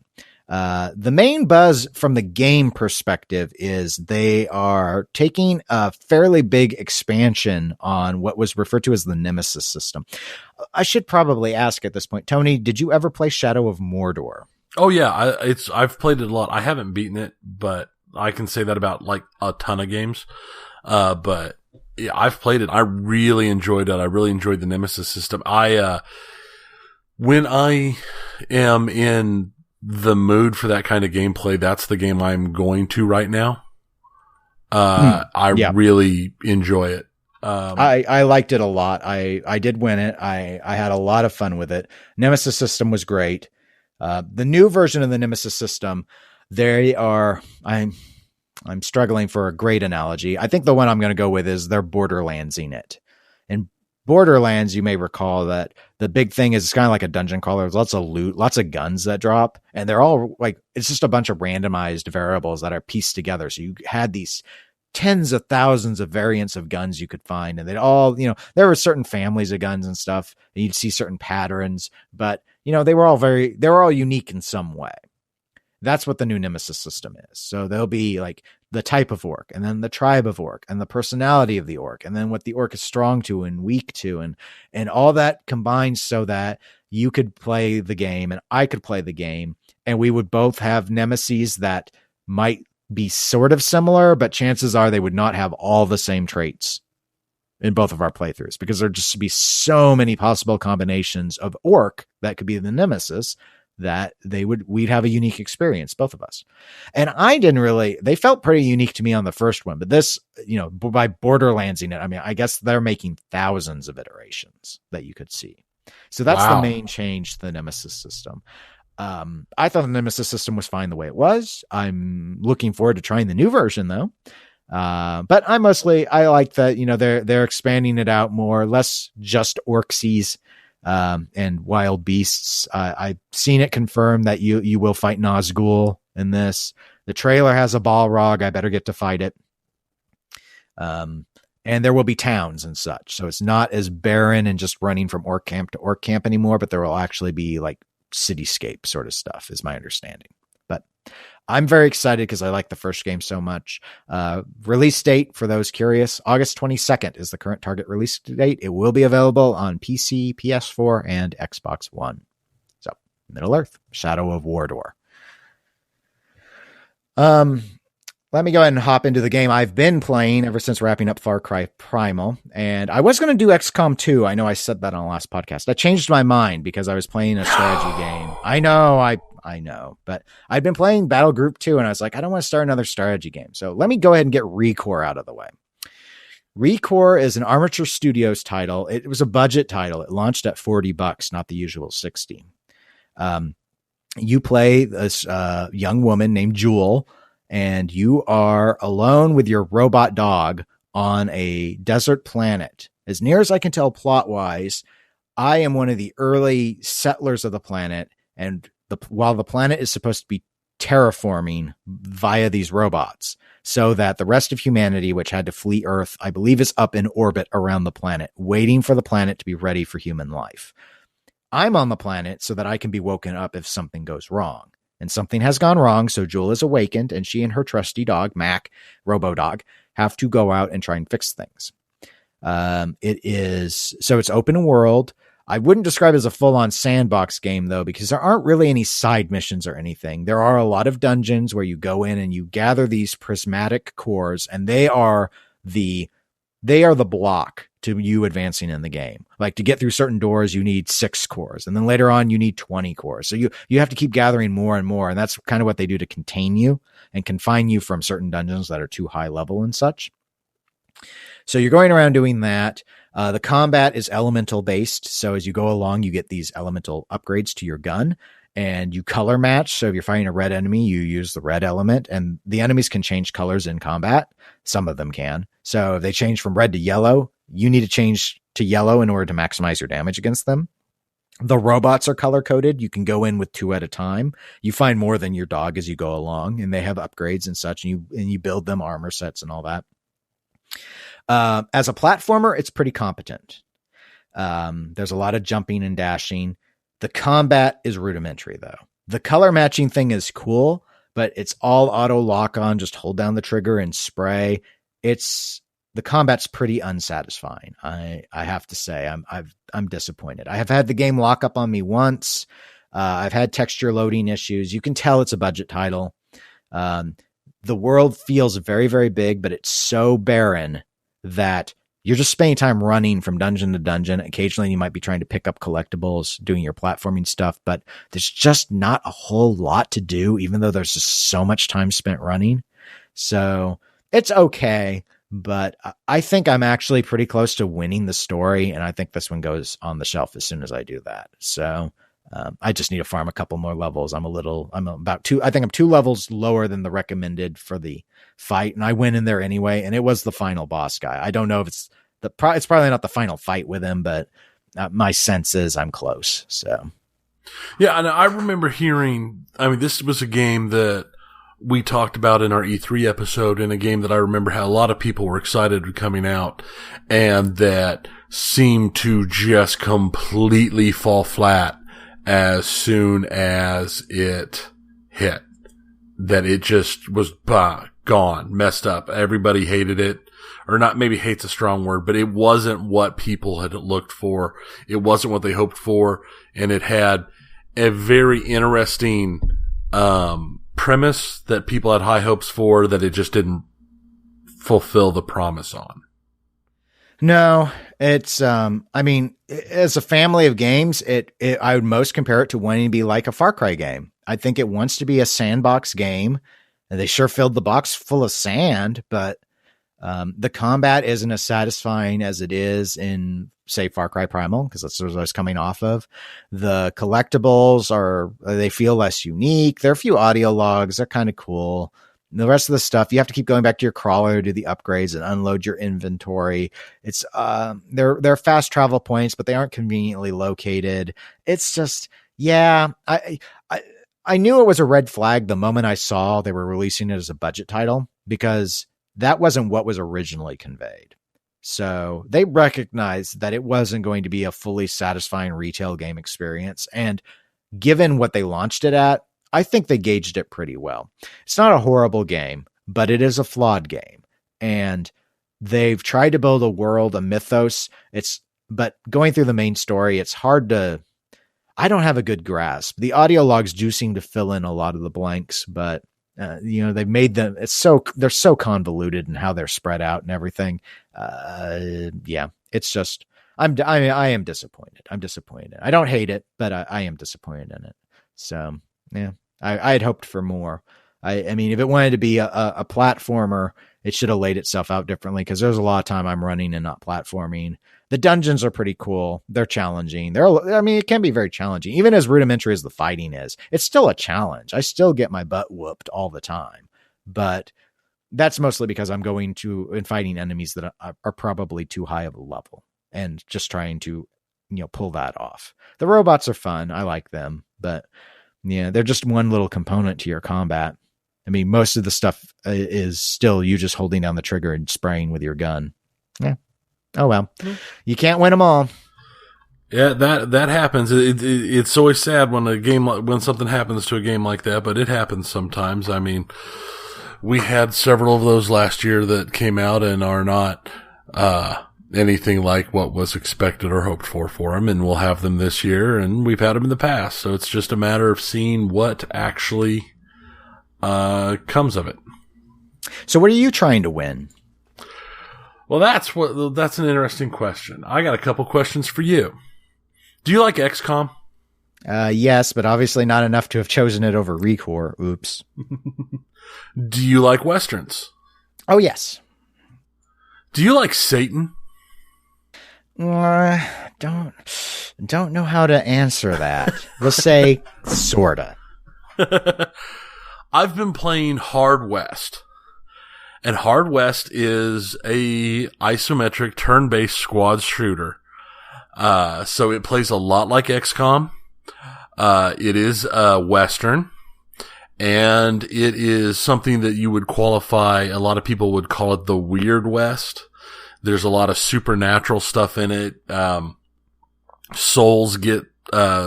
The main buzz from the game perspective is they are taking a fairly big expansion on what was referred to as the Nemesis system. I should probably ask at this point, Tony, did you ever play Shadow of Mordor? Oh yeah, I've played it a lot. I haven't beaten it, but I can say that about like a ton of games. But yeah, I've played it. I really enjoyed it. I really enjoyed the Nemesis system. When I am in the mood for that kind of gameplay, that's the game I'm going to right now. I really enjoy it. I liked it a lot. I did win it. I had a lot of fun with it. Nemesis system was great. The new version of the Nemesis system, I'm struggling for a great analogy. I think the one I'm going to go with is they're Borderlandsing it. In Borderlands, you may recall that the big thing is it's kind of like a dungeon crawler. There's lots of loot, lots of guns that drop, and they're all like, it's just a bunch of randomized variables that are pieced together. So you had these tens of thousands of variants of guns you could find, and they'd all, there were certain families of guns and stuff, and you'd see certain patterns, but they were all unique in some way. That's what the new Nemesis system is. So there'll be like the type of orc, and then the tribe of orc, and the personality of the orc, and then what the orc is strong to and weak to, and all that combines so that you could play the game and I could play the game, and we would both have nemeses that might be sort of similar, but chances are they would not have all the same traits in both of our playthroughs, because there'd just be so many possible combinations of orc that could be the nemesis that we'd have a unique experience, both of us. And they felt pretty unique to me on the first one, but this, by Borderlandsing it, I mean, I guess they're making thousands of iterations that you could see. So that's the main change to the Nemesis system. I thought the Nemesis system was fine the way it was. I'm looking forward to trying the new version though. But I like that, they're expanding it out more, less just orcsies, and wild beasts. I've seen it confirmed that you will fight Nazgul in this. The trailer has a Balrog. I better get to fight it. And there will be towns and such. So it's not as barren and just running from orc camp to orc camp anymore, but there will actually be like cityscape sort of stuff is my understanding. But I'm very excited because I like the first game so much. Release date, for those curious, August 22nd is the current target release date. It will be available on PC, PS4, and Xbox One. So, Middle-earth, Shadow of Mordor. Let me go ahead and hop into the game I've been playing ever since wrapping up Far Cry Primal. And I was going to do XCOM 2. I know I said that on the last podcast. I changed my mind because I was playing a strategy game. I know, but I'd been playing Battle Group 2 and I was like, I don't want to start another strategy game. So let me go ahead and get ReCore out of the way. ReCore is an Armature Studios title. It was a budget title. It launched at $40, not the usual 60. You play this young woman named Jewel, and you are alone with your robot dog on a desert planet. As near as I can tell plot-wise, I am one of the early settlers of the planet, and while the planet is supposed to be terraforming via these robots, so that the rest of humanity, which had to flee Earth, I believe is up in orbit around the planet, waiting for the planet to be ready for human life. I'm on the planet so that I can be woken up if something goes wrong. And something has gone wrong, so Jewel is awakened, and she and her trusty dog, Mac, Robo-Dog, have to go out and try and fix things. It's open world. I wouldn't describe it as a full-on sandbox game, though, because there aren't really any side missions or anything. There are a lot of dungeons where you go in and you gather these prismatic cores, and they are the block to you advancing in the game. Like, to get through certain doors, you need 6 cores, and then later on you need 20 cores. So you have to keep gathering more and more, and that's kind of what they do to contain you and confine you from certain dungeons that are too high level and such. So you're going around doing that. The combat is elemental based. So as you go along, you get these elemental upgrades to your gun. and you color match. So if you're fighting a red enemy, you use the red element, and the enemies can change colors in combat. Some of them can. So if they change from red to yellow, you need to change to yellow in order to maximize your damage against them. The robots are color coded. You can go in with 2 at a time. You find more than your dog as you go along, and they have upgrades and such, and you build them armor sets and all that. As a platformer, it's pretty competent. There's a lot of jumping and dashing. The combat is rudimentary, though. The color matching thing is cool, but it's all auto lock on. Just hold down the trigger and spray. The combat's pretty unsatisfying. I have to say, I'm disappointed. I have had the game lock up on me once. I've had texture loading issues. You can tell it's a budget title. The world feels very, very big, but it's so barren that you're just spending time running from dungeon to dungeon. Occasionally you might be trying to pick up collectibles, doing your platforming stuff, but there's just not a whole lot to do, even though there's just so much time spent running. So it's okay, but I think I'm actually pretty close to winning the story, and I think this one goes on the shelf as soon as I do that. So I just need to farm a couple more levels. I'm about 2. I think I'm 2 levels lower than the recommended for the fight, and I went in there anyway, and it was the final boss guy. I don't know if it's probably not the final fight with him, but my sense is I'm close. So yeah, and I remember hearing, this was a game that we talked about in our E3 episode, and a game that I remember how a lot of people were excited with coming out, and that seemed to just completely fall flat as soon as it hit. That it just was gone, messed up. Everybody hated it. Or not, maybe hate's a strong word, but it wasn't what people had looked for. It wasn't what they hoped for. And it had a very interesting premise that people had high hopes for, that it just didn't fulfill the promise on. No, it's, as a family of games, I would most compare it to wanting to be like a Far Cry game. I think it wants to be a sandbox game, and they sure filled the box full of sand, but the combat isn't as satisfying as it is in, say, Far Cry Primal, because that's what I was coming off of. The collectibles they feel less unique. There are a few audio logs. They're kind of cool. The rest of the stuff, you have to keep going back to your crawler to do the upgrades and unload your inventory. It's they're fast travel points, but they aren't conveniently located. It's just, yeah, I knew it was a red flag the moment I saw they were releasing it as a budget title, because that wasn't what was originally conveyed. So they recognized that it wasn't going to be a fully satisfying retail game experience. And given what they launched it at, I think they gauged it pretty well. It's not a horrible game, but it is a flawed game. And they've tried to build a world, a mythos. But going through the main story, it's hard to, I don't have a good grasp. The audio logs do seem to fill in a lot of the blanks, but they've made them, they're so convoluted in how they're spread out and everything. Yeah, it's just, I am disappointed. I'm disappointed. I don't hate it, but I am disappointed in it. So yeah, I had hoped for more. I mean, if it wanted to be a platformer, it should have laid itself out differently, because there's a lot of time I'm running and not platforming. The dungeons are pretty cool. They're challenging. It can be very challenging. Even as rudimentary as the fighting is, it's still a challenge. I still get my butt whooped all the time, but that's mostly because I'm going to and fighting enemies that are probably too high of a level, and just trying to, pull that off. The robots are fun. I like them, but yeah, they're just one little component to your combat. I mean, most of the stuff is still you just holding down the trigger and spraying with your gun. Yeah. Oh, well, you can't win them all. Yeah, that happens. It's always sad when something happens to a game like that, but it happens sometimes. I mean, we had several of those last year that came out and are not, anything like what was expected or hoped for them, and we'll have them this year, and we've had them in the past. So it's just a matter of seeing what actually comes of it. So what are you trying to win? Well, that's an interesting question. I got a couple questions for you. Do you like XCOM? Yes, but obviously not enough to have chosen it over ReCore. Oops. Do you like Westerns? Oh, yes. Do you like Satan? Don't. Don't know how to answer that. We'll say sorta. I've been playing Hard West. And Hard West is a isometric turn-based squad shooter. So it plays a lot like XCOM. It is Western. And it is something that you would qualify, a lot of people would call it the Weird West. There's a lot of supernatural stuff in it. Souls get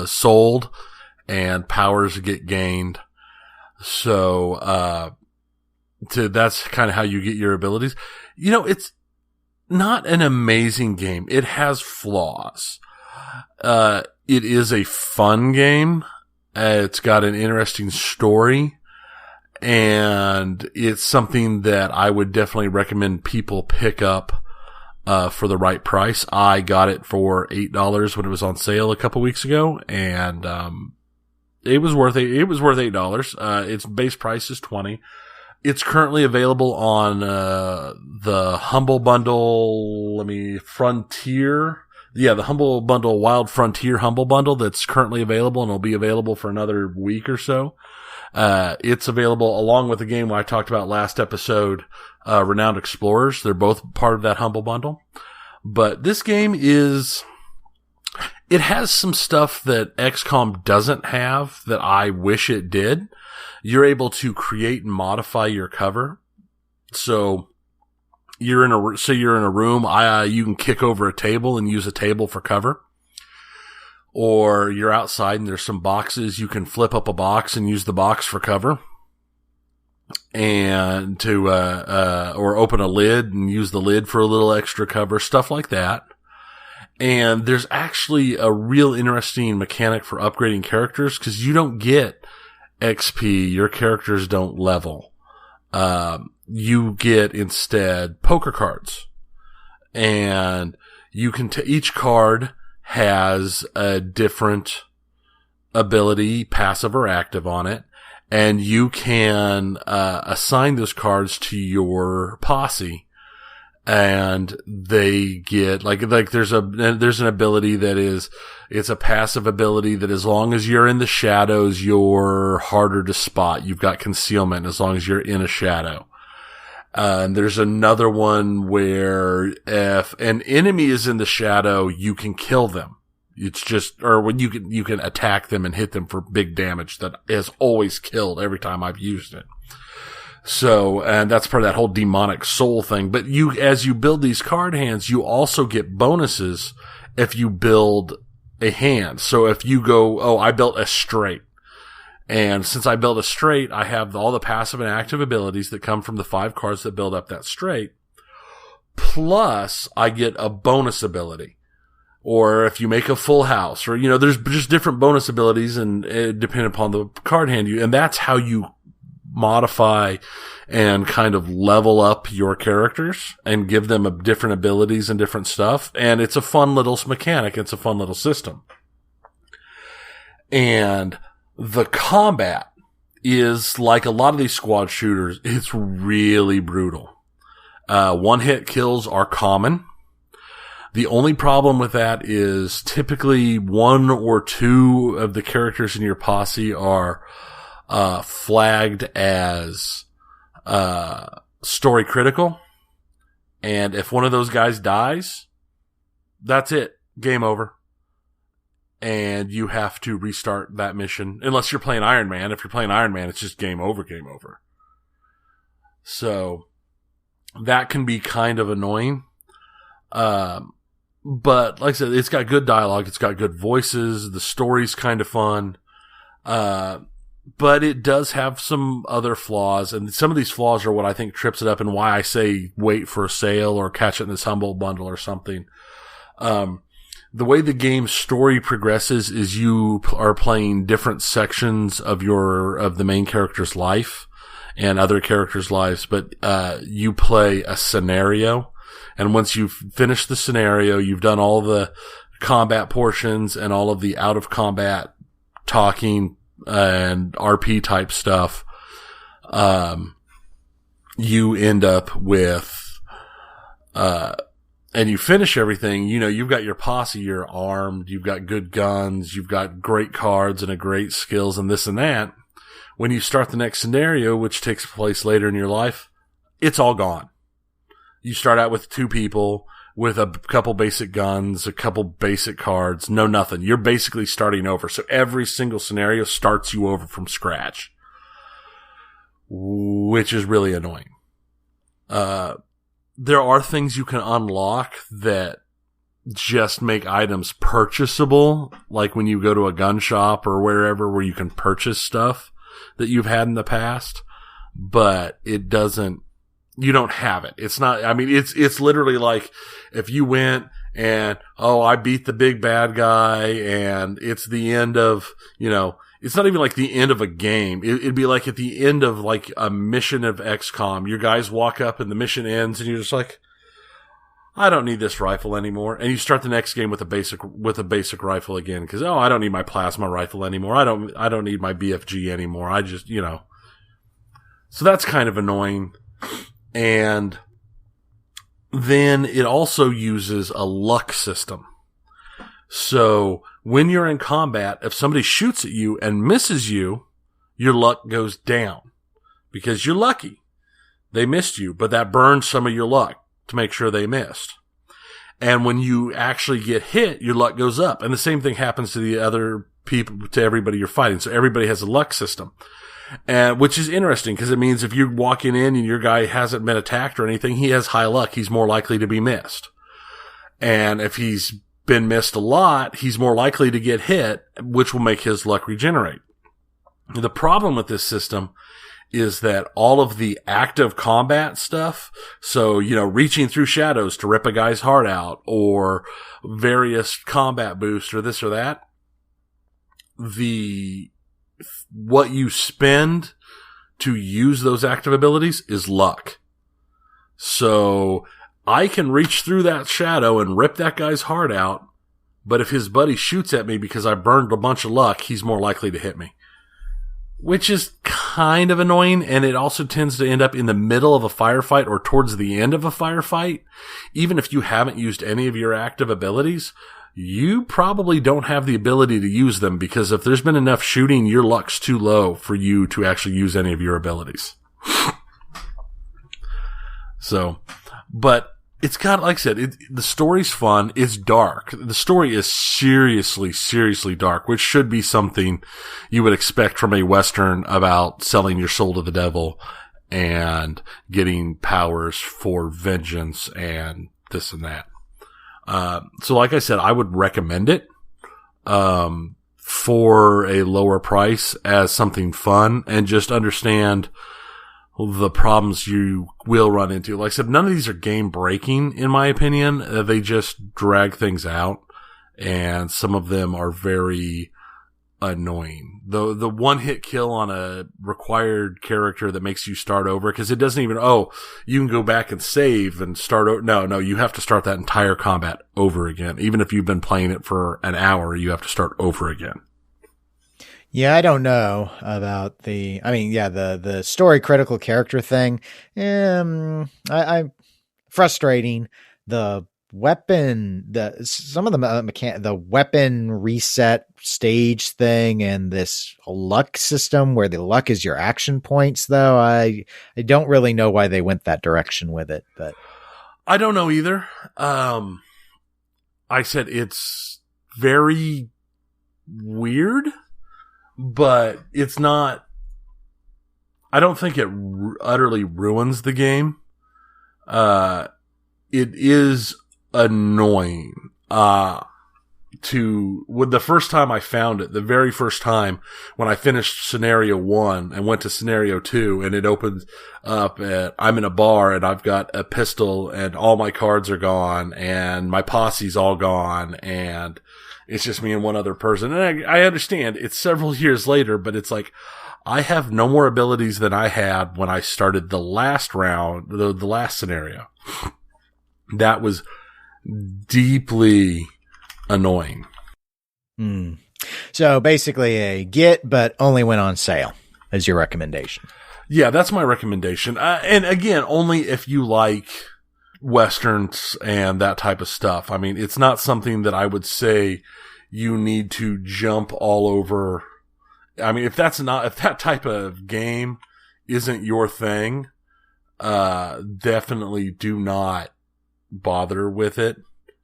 sold and powers get gained. So that's kind of how you get your abilities. You know, it's not an amazing game. It has flaws. It is a fun game. It's got an interesting story, and it's something that I would definitely recommend people pick up for the right price. I got it for $8 when it was on sale a couple weeks ago, and it was worth $8. Its base price is $20. It's currently available on the Humble Bundle. Frontier. Yeah, the Humble Bundle, Wild Frontier Humble Bundle that's currently available, and it'll be available for another week or so. It's available along with the game I talked about last episode, Renowned Explorers. They're both part of that Humble Bundle. But this game it has some stuff that XCOM doesn't have that I wish it did. You're able to create and modify your cover. So you're in a room, you can kick over a table and use a table for cover. Or you're outside and there's some boxes, you can flip up a box and use the box for cover. And or open a lid and use the lid for a little extra cover, stuff like that. And there's actually a real interesting mechanic for upgrading characters, because you don't get XP, your characters don't level. You get instead poker cards, and you can each card has a different ability, passive or active, on it, and you can assign those cards to your posse, and they get like there's an ability that it's a passive ability that as long as you're in the shadows, you're harder to spot. You've got concealment as long as you're in a shadow. And there's another one where if an enemy is in the shadow, you can kill them. It's just, or when you can attack them and hit them for big damage. That has always killed every time I've used it. So, and that's part of that whole demonic soul thing. But as you build these card hands, you also get bonuses if you build a hand. So if you go, I built a straight. And since I built a straight, I have all the passive and active abilities that come from the 5 cards that build up that straight. Plus, I get a bonus ability. Or if you make a full house, or, there's just different bonus abilities and depending upon the card hand and that's how you modify and kind of level up your characters and give them different abilities and different stuff. And it's a fun little mechanic. It's a fun little system. And the combat is like a lot of these squad shooters. It's really brutal. One-hit kills are common. The only problem with that is typically 1 or 2 of the characters in your posse are flagged as story critical. And if one of those guys dies, that's it. Game over. And you have to restart that mission. Unless you're playing Iron Man. If you're playing Iron Man, it's just game over. So that can be kind of annoying. But like I said, it's got good dialogue. It's got good voices. The story's kind of fun. But it does have some other flaws. And some of these flaws are what I think trips it up and why I say wait for a sale or catch it in this Humble Bundle or something. The way the game's story progresses is you are playing different sections of the main character's life and other characters' lives, but you play a scenario. And once you've finished the scenario, you've done all the combat portions and all of the out of combat talking and RP type stuff. You end up with and you finish everything, you know, you've got your posse, you're armed, you've got good guns, you've got great cards and a great skills and this and that. When you start the next scenario, which takes place later in your life, it's all gone. You start out with 2 people with a couple basic guns, a couple basic cards, no nothing. You're basically starting over. So every single scenario starts you over from scratch, which is really annoying. There are things you can unlock that just make items purchasable, like when you go to a gun shop or wherever where you can purchase stuff that you've had in the past, but it doesn't, you don't have it. It's not, I mean, it's literally like if you went and, oh, I beat the big bad guy and it's the end of, you know, it's not even like the end of a game. It'd be like at the end of like a mission of XCOM. Your guys walk up and the mission ends and you're just like, I don't need this rifle anymore. And you start the next game with a basic rifle again because, oh, I don't need my plasma rifle anymore. I don't need my BFG anymore. I just, you know. So that's kind of annoying. And then it also uses a luck system. So when you're in combat, if somebody shoots at you and misses you, your luck goes down because you're lucky. They missed you, but that burns some of your luck to make sure they missed. And when you actually get hit, your luck goes up. And the same thing happens to the other people, to everybody you're fighting. So everybody has a luck system. And which is interesting because it means if you're walking in and your guy hasn't been attacked or anything, he has high luck. He's more likely to be missed. And if he's been missed a lot, he's more likely to get hit, which will make his luck regenerate. The problem with this system is that all of the active combat stuff, so, you know, reaching through shadows to rip a guy's heart out or various combat boosts or this or that, what you spend to use those active abilities is luck. So I can reach through that shadow and rip that guy's heart out, but if his buddy shoots at me because I burned a bunch of luck, he's more likely to hit me. Which is kind of annoying, and it also tends to end up in the middle of a firefight or towards the end of a firefight. Even if you haven't used any of your active abilities, you probably don't have the ability to use them because if there's been enough shooting, your luck's too low for you to actually use any of your abilities. So, but it's got, like I said, the story's fun. It's dark. The story is seriously, seriously dark, which should be something you would expect from a Western about selling your soul to the devil and getting powers for vengeance and this and that. So like I said, I would recommend it, for a lower price as something fun and just understand the problems you will run into. Like I said, none of these are game breaking in my opinion. They just drag things out and some of them are very annoying. The one hit kill on a required character that makes you start over because it doesn't even, you can go back and save and start over. No, you have to start that entire combat over again. Even if you've been playing it for an hour, you have to start over again. Yeah, I don't know about the story critical character thing. I'm frustrating. The weapon, the weapon reset stage thing and this luck system where the luck is your action points, though. I don't really know why they went that direction with it, but I don't know either. I said it's very weird. But it's not, I don't think it utterly ruins the game. It is annoying. With the first time I found it, the very first time when I finished scenario 1 and went to scenario 2 and it opens up at, I'm in a bar and I've got a pistol and all my cards are gone and my posse's all gone and it's just me and one other person. And I understand it's several years later, but it's like, I have no more abilities than I had when I started the last round, the last scenario. That was deeply annoying. So basically a get, but only when on sale is your recommendation. Yeah, that's my recommendation. And again, only if you like Westerns and that type of stuff. I mean, it's not something that I would say you need to jump all over. I mean, if that type of game isn't your thing, definitely do not bother with it.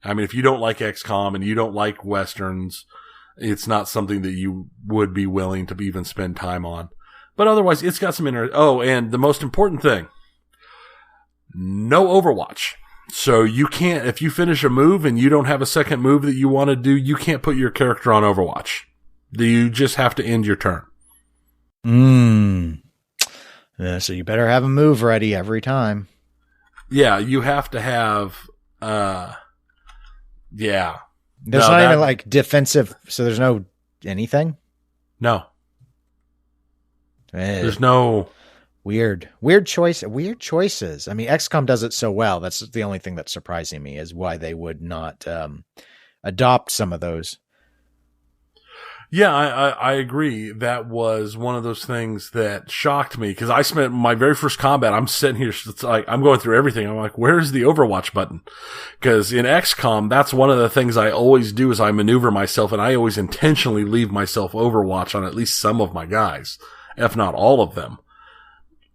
I mean, if you don't like XCOM and you don't like Westerns, it's not something that you would be willing to even spend time on. But otherwise, it's got some interest. Oh, and the most important thing, no Overwatch. So you can't, if you finish a move and you don't have a second move that you want to do, you can't put your character on Overwatch. You just have to end your turn. So you better have a move ready every time. Yeah, you have to have, yeah. There's not even like defensive, so there's no anything? No. There's no... Weird choices. I mean, XCOM does it so well. That's the only thing that's surprising me is why they would not adopt some of those. Yeah, I agree. That was one of those things that shocked me because I spent my very first combat. I'm sitting here, it's like I'm going through everything. I'm like, where's the Overwatch button? Because in XCOM, that's one of the things I always do is I maneuver myself, and I always intentionally leave myself Overwatch on at least some of my guys, if not all of them.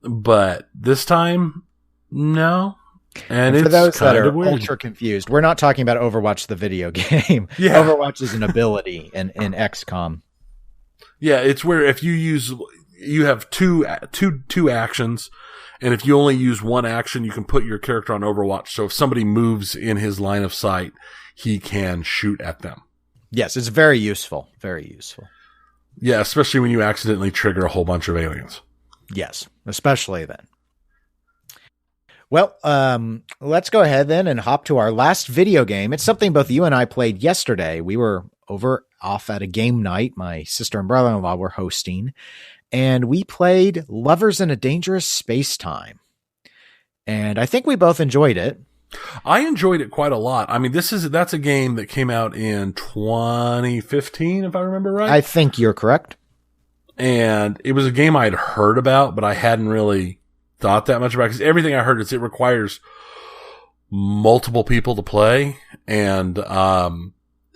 But this time, no. And for it's those that are weird. ultra confused, we're not talking about Overwatch the video game. Yeah. Overwatch is an ability in XCOM. Yeah, it's where if you have two actions, and if you only use one action, you can put your character on Overwatch. So if somebody moves in his line of sight, he can shoot at them. Yes, it's very useful. Very useful. Yeah, especially when you accidentally trigger a whole bunch of aliens. Yes, especially then. Well, let's go ahead then and hop to our last video game. It's something both you and I played yesterday. We were off at a game night. My sister and brother-in-law were hosting, and we played Lovers in a Dangerous Spacetime. And I think we both enjoyed it. I enjoyed it quite a lot. I mean, that's a game that came out in 2015, if I remember right. I think you're correct. And it was a game I'd heard about, but I hadn't really thought that much about it, because everything I heard is it requires multiple people to play. And,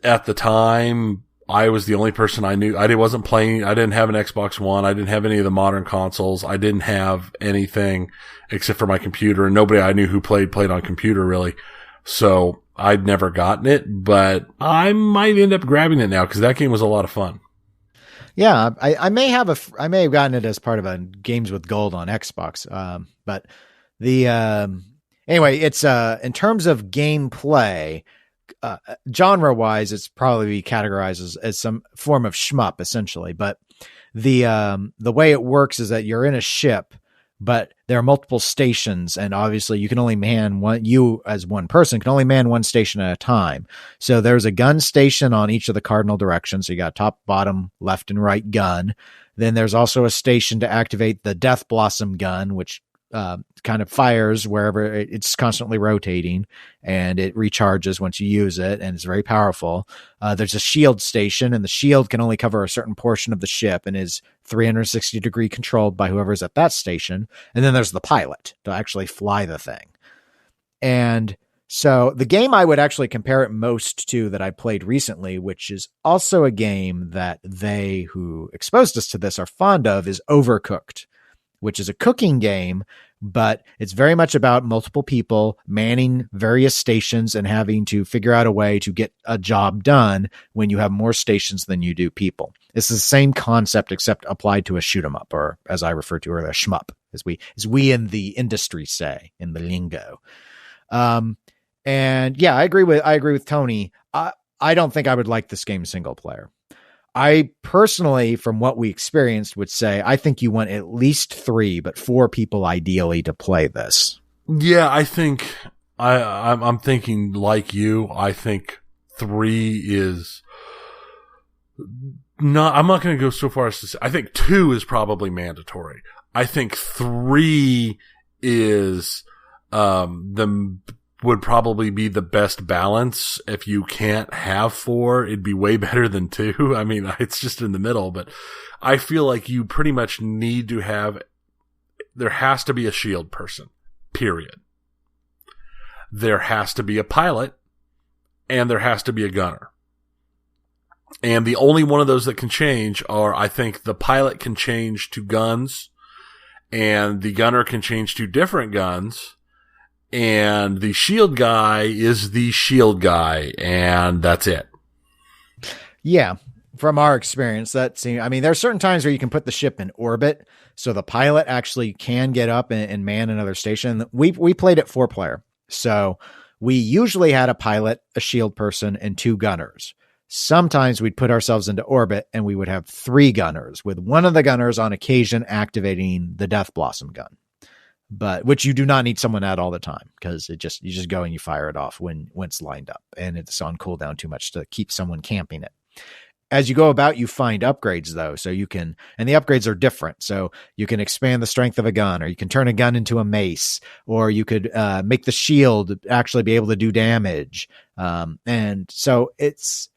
at the time, I was the only person I knew. I wasn't playing. I didn't have an Xbox One. I didn't have any of the modern consoles. I didn't have anything except for my computer, and nobody I knew who played on computer really. So I'd never gotten it, but I might end up grabbing it now because that game was a lot of fun. Yeah, I may have gotten it as part of a Games with Gold on Xbox. But anyway, it's in terms of gameplay, genre wise, it's probably categorized as some form of shmup essentially. But the way it works is that you're in a ship, but there are multiple stations, and obviously you can only man one. You as one person can only man one station at a time. So there's a gun station on each of the cardinal directions. So you got top, bottom, left, and right gun. Then there's also a station to activate the Death Blossom gun, which kind of fires wherever it's constantly rotating, and it recharges once you use it, and it's very powerful. There's a shield station, and the shield can only cover a certain portion of the ship and is 360 degree controlled by whoever's at that station. And then there's the pilot to actually fly the thing. And so the game I would actually compare it most to that I played recently, which is also a game that they who exposed us to this are fond of, is Overcooked, which is a cooking game, but it's very much about multiple people manning various stations and having to figure out a way to get a job done when you have more stations than you do people. It's the same concept, except applied to a shoot 'em up, or as I referred to earlier, a shmup, as we in the industry say, in the lingo. And yeah, I agree with Tony. I don't think I would like this game single player. I personally, from what we experienced, would say I think you want at least 3, but 4 people ideally to play this. Yeah, I think I'm thinking like you. I think 3 is not. I'm not going to go so far as to say. I think 2 is probably mandatory. I think 3 is would probably be the best balance. If you can't have 4, it'd be way better than 2. I mean, it's just in the middle, but I feel like you pretty much need to have, there has to be a shield person, period. there has to be a pilot and there has to be a gunner. And the only one of those that can change are, I think the pilot can change to guns and the gunner can change to different guns. And the shield guy is the shield guy, and that's it. Yeah. From our experience, I mean, there are certain times where you can put the ship in orbit, so the pilot actually can get up and man another station. We played it 4-player, so we usually had a pilot, a shield person, and 2 gunners. Sometimes we'd put ourselves into orbit and we would have 3 gunners, with one of the gunners on occasion activating the Death Blossom gun, but which you do not need someone at all the time, because you just go and you fire it off when it's lined up, and it's on cooldown too much to keep someone camping it. As you go about, you find upgrades though, so you can, and the upgrades are different. So you can expand the strength of a gun, or you can turn a gun into a mace, or you could make the shield actually be able to do damage. And so it's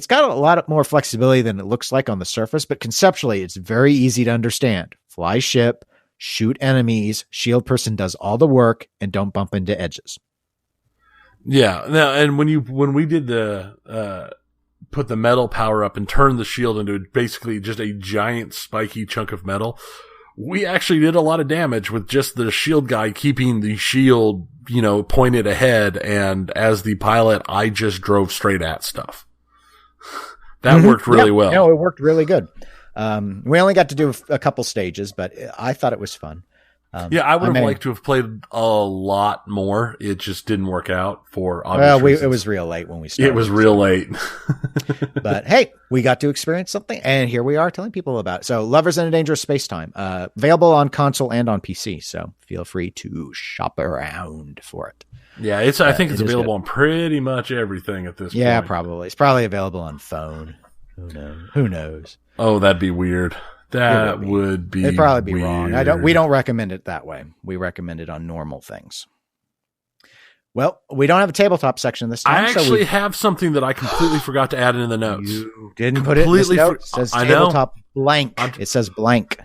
got a lot more flexibility than it looks like on the surface, but conceptually it's very easy to understand. Fly ship, shoot enemies, shield person does all the work, and don't bump into edges. Yeah. Now, and when we did the put the metal power up and turn the shield into basically just a giant spiky chunk of metal, we actually did a lot of damage with just the shield guy keeping the shield, pointed ahead, and as the pilot, I just drove straight at stuff. That worked really well. No, it worked really good. We only got to do a couple stages, but I thought it was fun. I would have liked to have played a lot more. It just didn't work out for obvious reasons. It was real late when we started. It was real late. But hey, we got to experience something, and here we are telling people about it. So Lovers in a Dangerous Spacetime, available on console and on PC, so feel free to shop around for it. Yeah, I think it's available on pretty much everything at this point. Yeah, probably. It's probably available on phone. Who knows? Oh, that'd be weird. That would be. It'd probably be weird. wrong. We don't recommend it that way. We recommend it on normal things. Well, we don't have a tabletop section this time. I actually have something that I completely forgot to add in the notes. You didn't put it in the notes. It says tabletop blank. It says blank.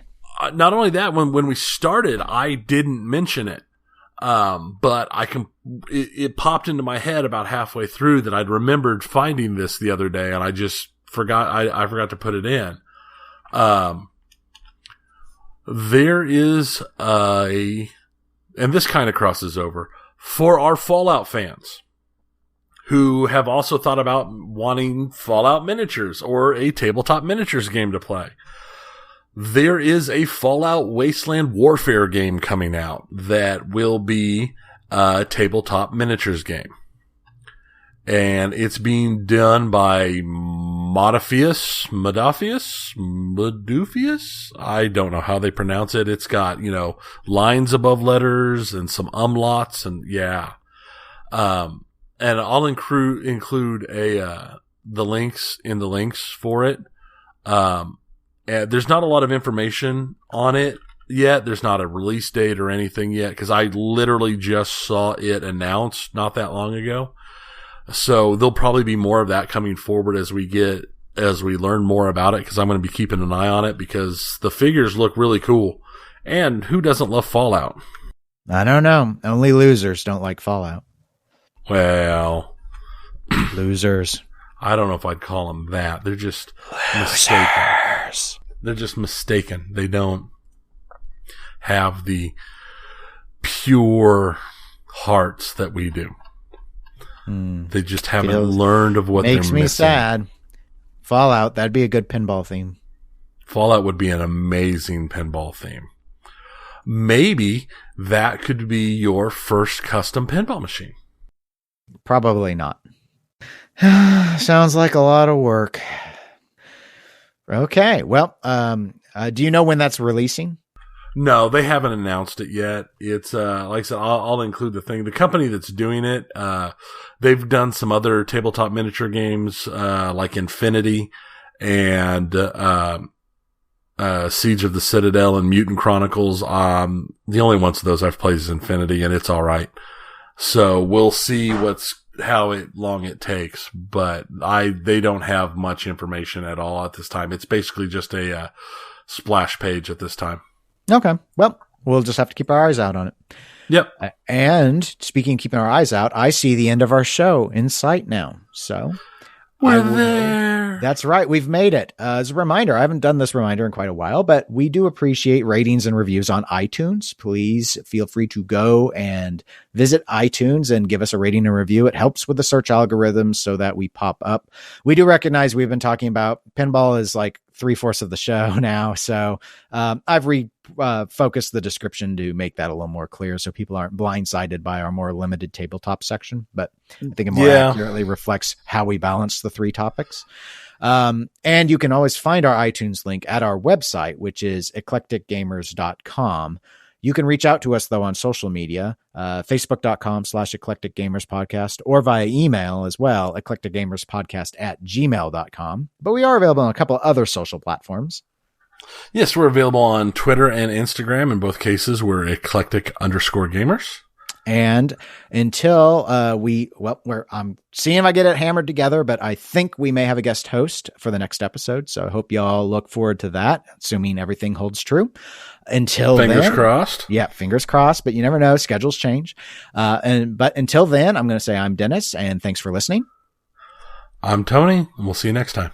Not only that, when we started, I didn't mention it. But it popped into my head about halfway through that I'd remembered finding this the other day, and I just forgot. I forgot to put it in. There is and this kind of crosses over for our Fallout fans who have also thought about wanting Fallout miniatures or a tabletop miniatures game to play. There is a Fallout Wasteland Warfare game coming out that will be a tabletop miniatures game. And it's being done by Modafius? I don't know how they pronounce it. It's got, lines above letters and some umlauts and yeah. And I'll include the links for it. There's not a lot of information on it yet. There's not a release date or anything yet because I literally just saw it announced not that long ago. So there'll probably be more of that coming forward as we learn more about it, because I'm going to be keeping an eye on it because the figures look really cool. And who doesn't love Fallout? I don't know. Only losers don't like Fallout. Well, losers. I don't know if I'd call them that. They're just mistaken. They're just mistaken. They don't have the pure hearts that we do. They just haven't learned of what they're missing. Makes me sad. Fallout, that'd be a good pinball theme. Fallout would be an amazing pinball theme. Maybe that could be your first custom pinball machine. Probably not. Sounds like a lot of work. Okay, well, do you know when that's releasing? No, they haven't announced it yet. It's, like I said, I'll include the thing. The company that's doing it, they've done some other tabletop miniature games, like Infinity and, Siege of the Citadel and Mutant Chronicles. The only ones of those I've played is Infinity, and it's alright. So we'll see how long it takes, but they don't have much information at all at this time. It's basically just a, splash page at this time. Okay. Well, we'll just have to keep our eyes out on it. Yep. And speaking of keeping our eyes out, I see the end of our show in sight now. So we're there. That's right. We've made it. As a reminder, I haven't done this reminder in quite a while, but we do appreciate ratings and reviews on iTunes. Please feel free to go and visit iTunes and give us a rating and review. It helps with the search algorithms so that we pop up. We do recognize we've been talking about pinball is like 3/4 of the show now. So I've focused the description to make that a little more clear so people aren't blindsided by our more limited tabletop section. But I think it more accurately reflects how we balance the 3 topics. And you can always find our iTunes link at our website, which is eclecticgamers.com. You can reach out to us, though, on social media, facebook.com/eclecticgamerspodcast, or via email as well, eclecticgamerspodcast@gmail.com. But we are available on a couple of other social platforms. Yes, we're available on Twitter and Instagram. In both cases, we're eclectic_gamers. And until I'm seeing if I get it hammered together, but I think we may have a guest host for the next episode. So I hope y'all look forward to that, assuming everything holds true. Until fingers crossed. Yeah, fingers crossed, but you never know. Schedules change. But until then, I'm going to say I'm Dennis, and thanks for listening. I'm Tony, and we'll see you next time.